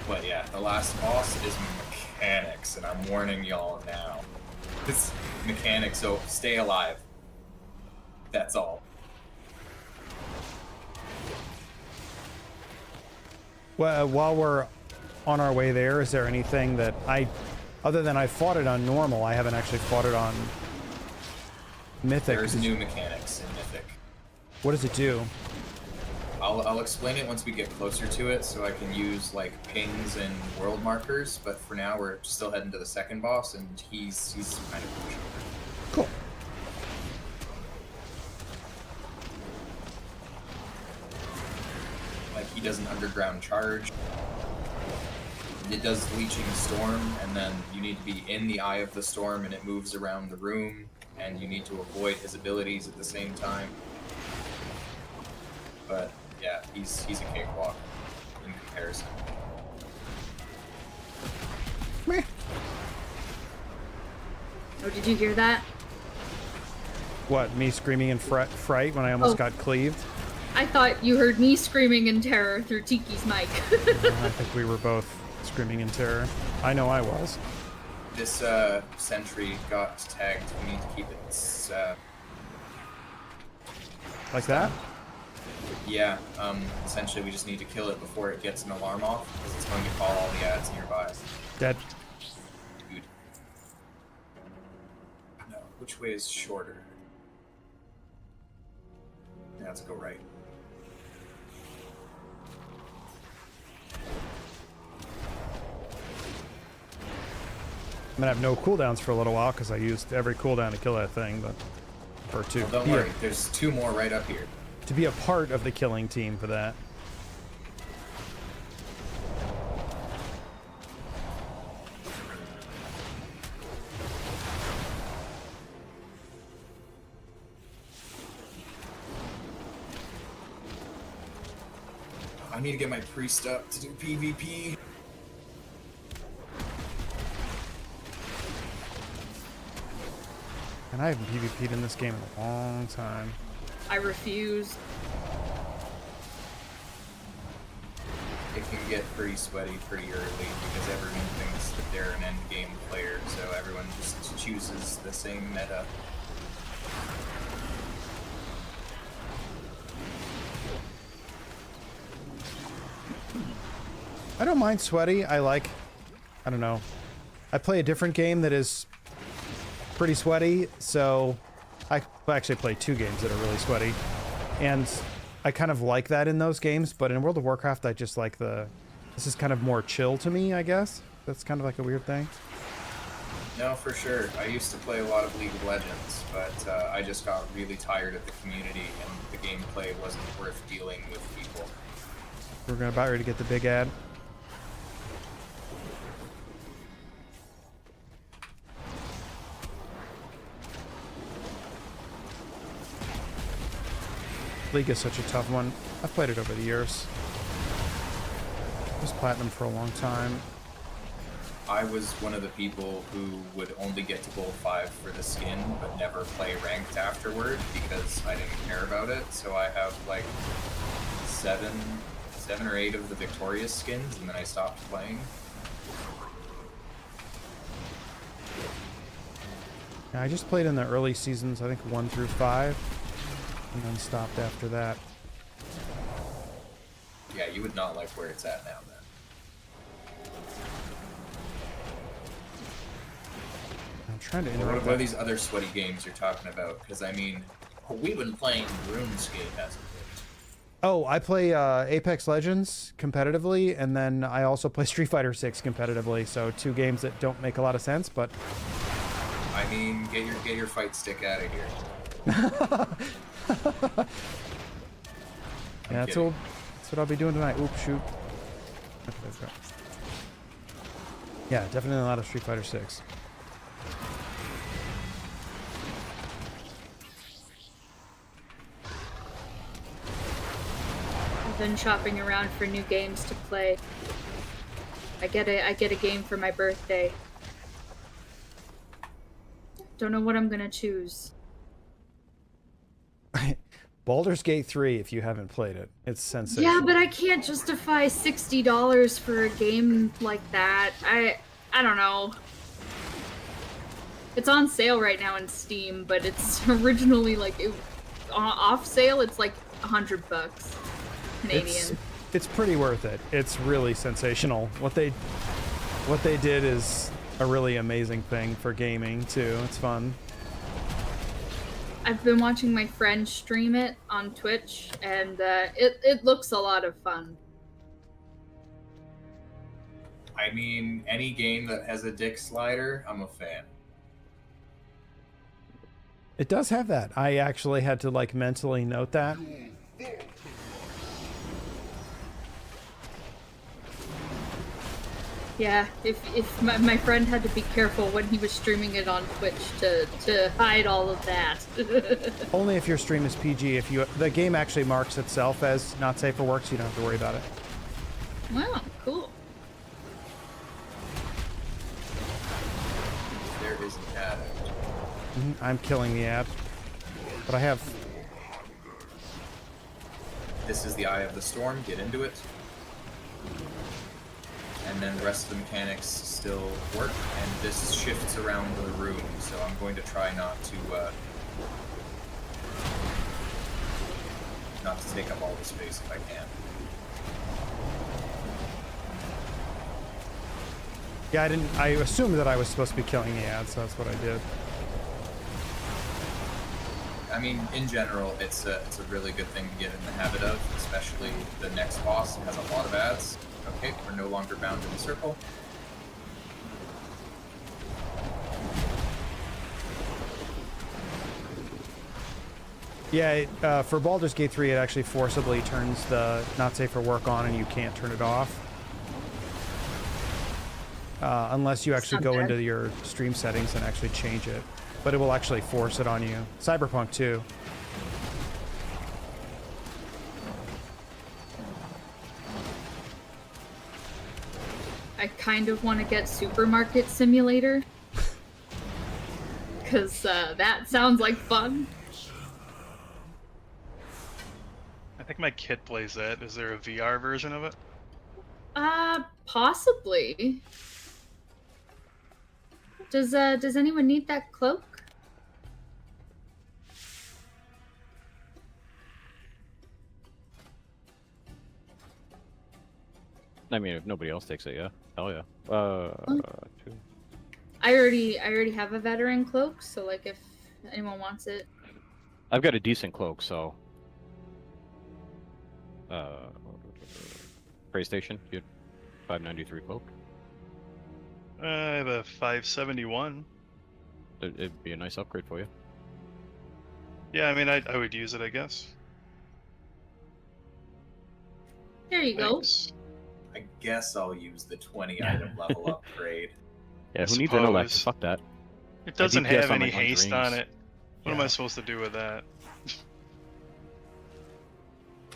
But yeah, the last boss is mechanics, and I'm warning y'all now. It's mechanics, so stay alive. That's all. Well, while we're on our way there, is there anything that other than I fought it on normal, I haven't actually fought it on Mythic. There's new mechanics in Mythic. What does it do? I'll explain it once we get closer to it, so I can use like pings and world markers. But for now, we're still heading to the second boss, and he's kind of pushover. Cool. Like he does an underground charge. It does Leeching Storm, and then you need to be in the eye of the storm, and it moves around the room, and you need to avoid his abilities at the same time. But yeah, he's a cakewalk in comparison. Oh, did you hear that? What, me screaming in fright when I almost got cleaved? I thought you heard me screaming in terror through Tiki's mic. I think we were both screaming in terror. I know I was. This sentry got tagged. We need to keep it. Like that? Yeah. Essentially, we just need to kill it before it gets an alarm off, because it's going to call all the ads nearby. Dead. Dude. No. Which way is shorter? Yeah, let's go right. I'm gonna have no cooldowns for a little while because I used every cooldown to kill that thing, but or to Well, don't worry, there's 2 more right up here. To be a part of the killing team for that. I need to get my priest up to do PvP. And I haven't PvP'd in this game in a long time. I refuse. It can get pretty sweaty pretty early because everyone thinks that they're an end game player, so everyone just chooses the same meta. I don't mind sweaty. I don't know. I play a different game that is pretty sweaty, so I actually play 2 games that are really sweaty. And I kind of like that in those games, but in World of Warcraft, I just like this is kind of more chill to me, I guess. That's kind of like a weird thing. No, for sure. I used to play a lot of League of Legends, but I just got really tired of the community and the gameplay wasn't worth dealing with people. We're about ready to get the big ad. League is such a tough one. I've played it over the years. I was platinum for a long time. I was one of the people who would only get to gold 5 for the skin, but never play ranked afterward because I didn't care about it. So I have like 7 or 8 of the victorious skins, and then I stopped playing. Yeah, I just played in the early seasons, I think 1 through 5, and then stopped after that. Yeah, you would not like where it's at now, then. I'm trying to What interrupt. are these other sweaty games you're talking about? Because I mean, we've been playing RuneScape as of late. Oh, I play Apex Legends competitively, and then I also play Street Fighter 6 competitively. So 2 games that don't make a lot of sense, but I mean, get your fight stick out of here. yeah, that's what I'll be doing tonight. Oops, shoot. Yeah, definitely a lot of Street Fighter 6. I've been shopping around for new games to play. I get a game for my birthday. Don't know what I'm gonna choose. Baldur's Gate 3, if you haven't played it, it's sensational. Yeah, but I can't justify $60 for a game like that. I don't know. It's on sale right now in Steam, but it's originally like off sale. It's like $100 Canadian. It's pretty worth it. It's really sensational. What they did is a really amazing thing for gaming too. It's fun. I've been watching my friend stream it on Twitch, and it looks a lot of fun. I mean, any game that has a dick slider, I'm a fan. It does have that. I actually had to like mentally note that. Yeah, if my friend had to be careful when he was streaming it on Twitch to hide all of that. Only if your stream is PG. If the game actually marks itself as not safe for work, so you don't have to worry about it. Wow, cool. There is an ad. I'm killing the ad. But I have... This is the Eye of the Storm. Get into it. And then the rest of the mechanics still work, and this shifts around the room, so I'm going to try not to take up all the space if I can. Yeah, I assumed that I was supposed to be killing the ads, so that's what I did. I mean, in general, it's a really good thing to get in the habit of, especially the next boss has a lot of ads. Okay, we're no longer bound in the circle. Yeah, for Baldur's Gate 3, it actually forcibly turns the not safe for work on, and you can't turn it off. Unless you actually go into your stream settings and actually change it. But it will actually force it on you. Cyberpunk too. I kind of want to get Supermarket Simulator. Because that sounds like fun. I think my kid plays that. Is there a VR version of it? Possibly. Does anyone need that cloak? I mean, if nobody else takes it, yeah. Hell yeah. Two. I already have a veteran cloak, so like if anyone wants it. I've got a decent cloak, so. PlayStation, you had 593 cloak. I have a 571. It'd be a nice upgrade for you. Yeah, I mean, I would use it, I guess. There you Thanks. I guess I'll use the 20 item level upgrade. Yeah, who needs intellect? Fuck that. It doesn't DPS have on, any like, on haste dreams. on it. What am I supposed to do with that?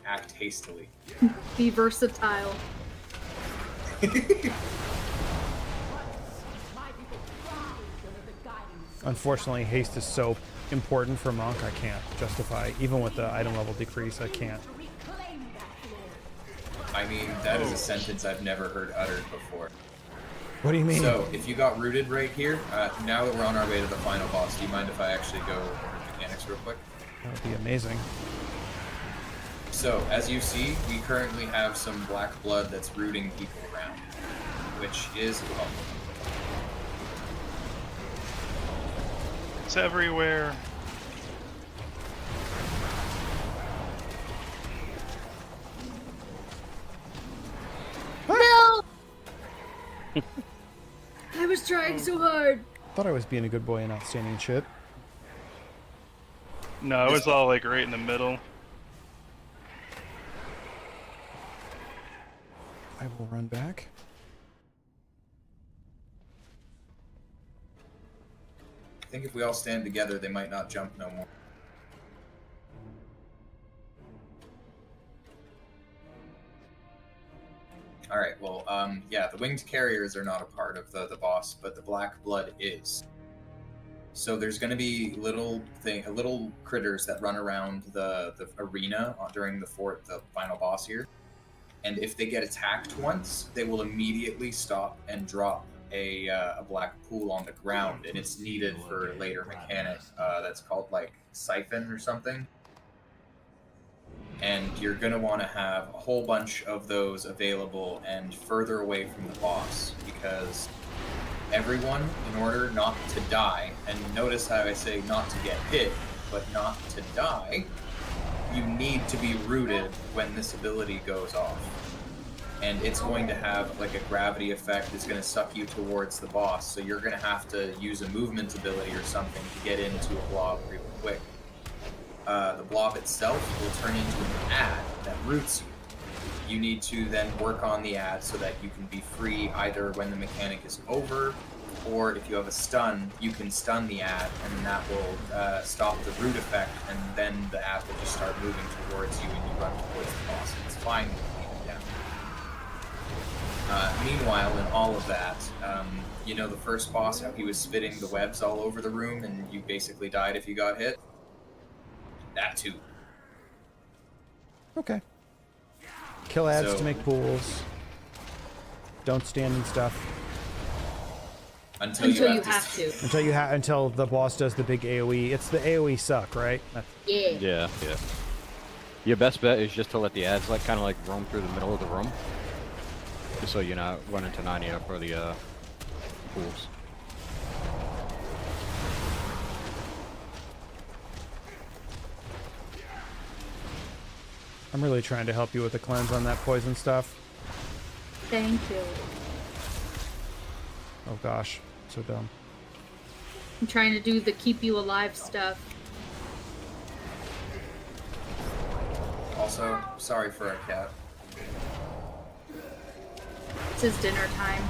Act hastily. go. Be versatile. Unfortunately, haste is so important for Monk, I can't justify. Even with the item level decrease, I can't. I mean, that is a sentence I've never heard uttered before. What do you mean? So, if you got rooted right here, now that we're on our way to the final boss, do you mind if I actually go over mechanics real quick? That would be amazing. So, as you see, we currently have some black blood that's rooting people around, which is awful. It's everywhere. No! I was trying so hard. Thought I was being a good boy and not standing shit. No, it was all like right in the middle. I will run back. I think if we all stand together, they might not jump no more. Alright, well, yeah, the winged carriers are not a part of the boss, but the black blood is. So there's going to be little critters that run around the arena during the final boss here. And if they get attacked once, they will immediately stop and drop a black pool on the ground, and it's needed for later mechanic that's called like siphon or something. And you're going to want to have a whole bunch of those available and further away from the boss, because everyone, in order not to die, and notice how I say not to get hit, but not to die, you need to be rooted when this ability goes off. And it's going to have like a gravity effect. It's going to suck you towards the boss, so you're going to have to use a movement ability or something to get into a blob real quick. The blob itself will turn into an ad that roots you. You need to then work on the ad so that you can be free either when the mechanic is over, or if you have a stun, you can stun the ad, and that will stop the root effect, and then the ad will just start moving towards you and you run towards the boss. It's fine with beating down. Meanwhile, in all of that, you know the first boss, how he was spitting the webs all over the room and you basically died if you got hit? That too. Okay. Kill ads So- to make pools. Don't stand in stuff Until Until you you have to. until the boss does the big AOE. It's the AOE suck, right? Yeah. Yeah, yeah. Your best bet is just to let the ads like kind of like roam through the middle of the room, just so you're not running to Narnia for the pools. I'm really trying to help you with the cleanse on that poison stuff. Thank you. Oh gosh, so dumb. I'm trying to do the keep you alive stuff. Also, sorry for our cat. It's his dinner time.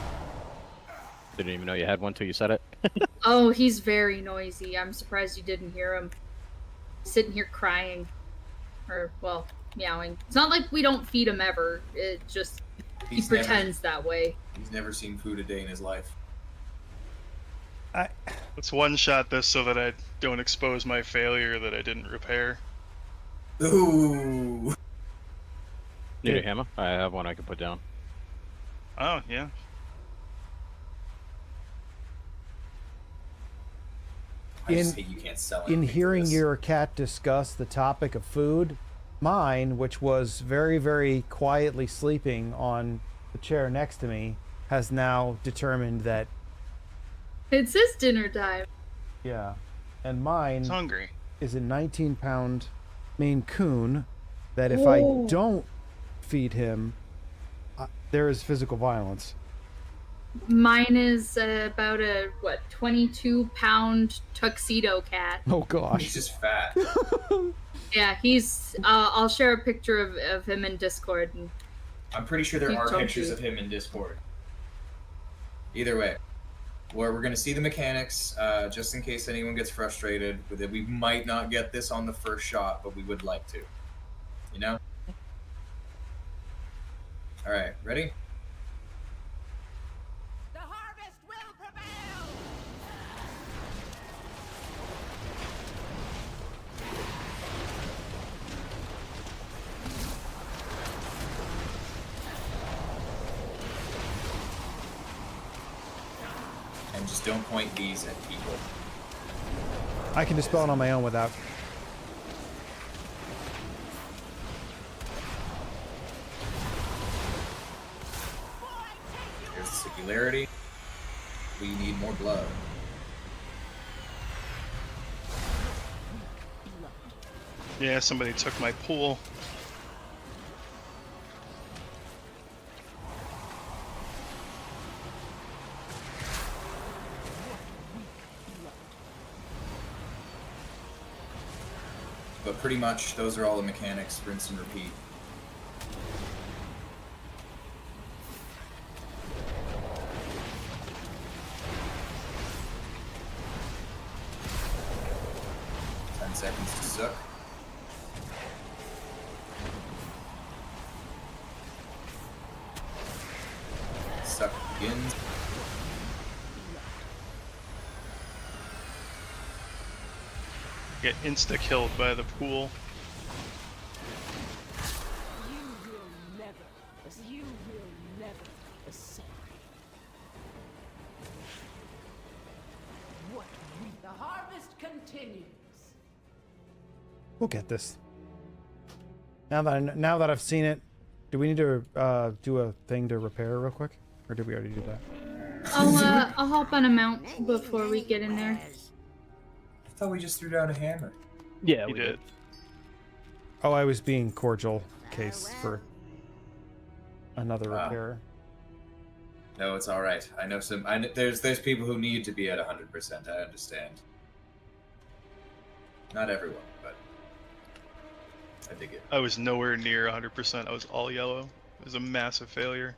Didn't even know you had one till you said it. Oh, he's very noisy. I'm surprised you didn't hear him. Sitting here crying. Or, well, meowing. It's not like we don't feed him ever. It just, he He's never- pretends that way. He's never seen food a day in his life. Let's one-shot this so that I don't expose my failure that I didn't repair. Ooh. Need a hammer? I have one I can put down. Oh, yeah. I just hate you can't sell In anything for hearing this. your cat discuss the topic of food, mine, which was very, very quietly sleeping on the chair next to me, has now determined that, It's his dinner time. yeah, and mine He's hungry. is a 19-pound Maine Coon that if I Oh. don't feed him, there is physical violence. Mine is about a, 22-pound tuxedo cat. Oh He's gosh. just fat. Yeah, he's, I'll share a picture of him in Discord. And I'm pretty sure there Keep are talking. pictures of him in Discord. Either way, we're going to see the mechanics, just in case anyone gets frustrated with it. We might not get this on the first shot, but we would like to. You know? Alright, ready? The harvest will prevail! And just don't point these at people. I can dispel it on my own without. Here's the singularity. We need more blood. Yeah, somebody took my pool. But pretty much, those are all the mechanics, rinse and repeat. Seconds to suck. Suck begins. Get insta-killed by the pool. You will never ascend. What the harvest continues. We'll get this. Now that I've seen it, do we need to do a thing to repair real quick, or did we already do that? I'll hop on a mount before we get in there. I thought we just threw down a hammer. Yeah, He did. Oh, I was being cordial in case for another Ah. repair. No, it's all right. I know some. There's people who need to be at 100%. I understand. Not everyone, but I dig it. I was nowhere near 100%. I was all yellow. It was a massive failure.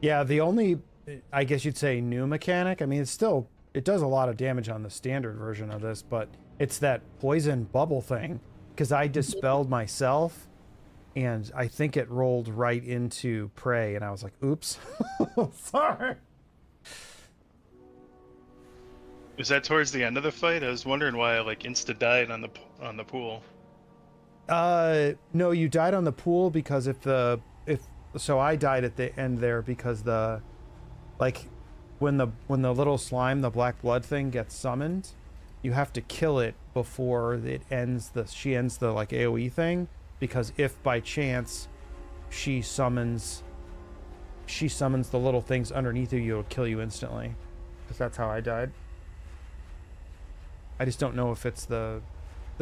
Yeah, the only, I guess you'd say, new mechanic. I mean, it does a lot of damage on the standard version of this, but it's that poison bubble thing. Because I dispelled myself, and I think it rolled right into prey, and I was like, oops. Sorry. Was that towards the end of the fight? I was wondering why I like insta died on the pool. No, you died on the pool because so I died at the end there because when the little slime, the black blood thing gets summoned, you have to kill it before it ends she ends the like AoE thing, because if by chance she summons the little things underneath of you, it'll kill you instantly. Because that's how I died. I just don't know if it's the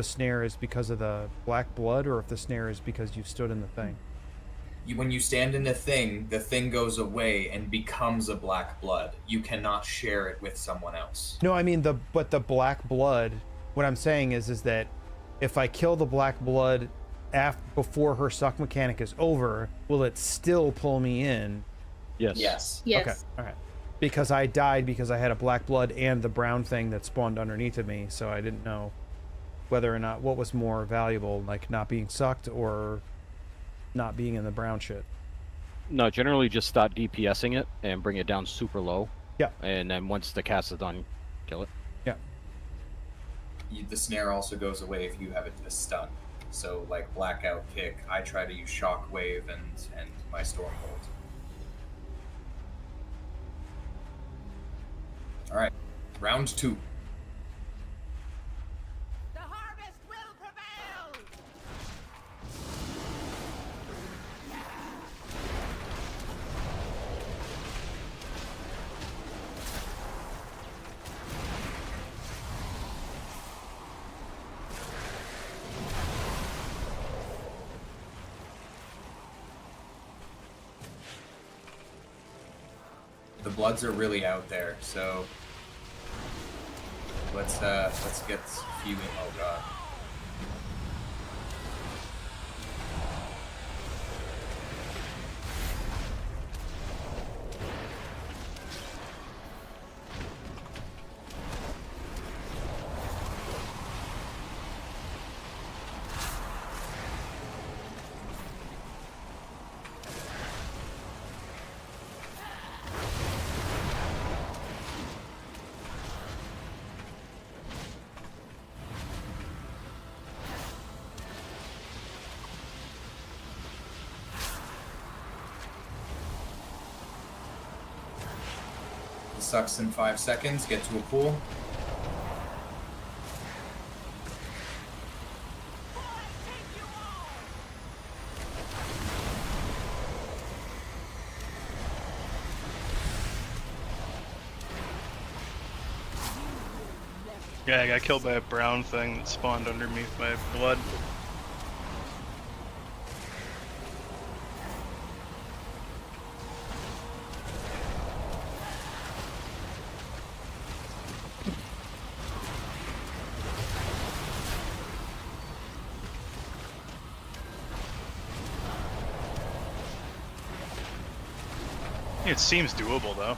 snare is because of the black blood or if the snare is because you stood in the thing. When you stand in the thing goes away and becomes a black blood. You cannot share it with someone else. No, I mean the black blood. What I'm saying is that if I kill the black blood before her suck mechanic is over, will it still pull me in? Yes. Yes. Yes. Okay. All right. Because I died because I had a black blood and the brown thing that spawned underneath of me, so I didn't know whether or not what was more valuable, like not being sucked or not being in the brown shit. No, generally just start DPSing it and bring it down super low. Yeah. And then once the cast is done, kill it. Yeah. The snare also goes away if you have a stun. So like blackout kick, I try to use shockwave and my stormbolt. All right, round 2. The harvest will prevail! The bloods are really out there, so let's get a few in. Oh god. Sucks in 5 seconds, get to a pool. Yeah, I got killed by a brown thing that spawned underneath my blood. It seems doable though.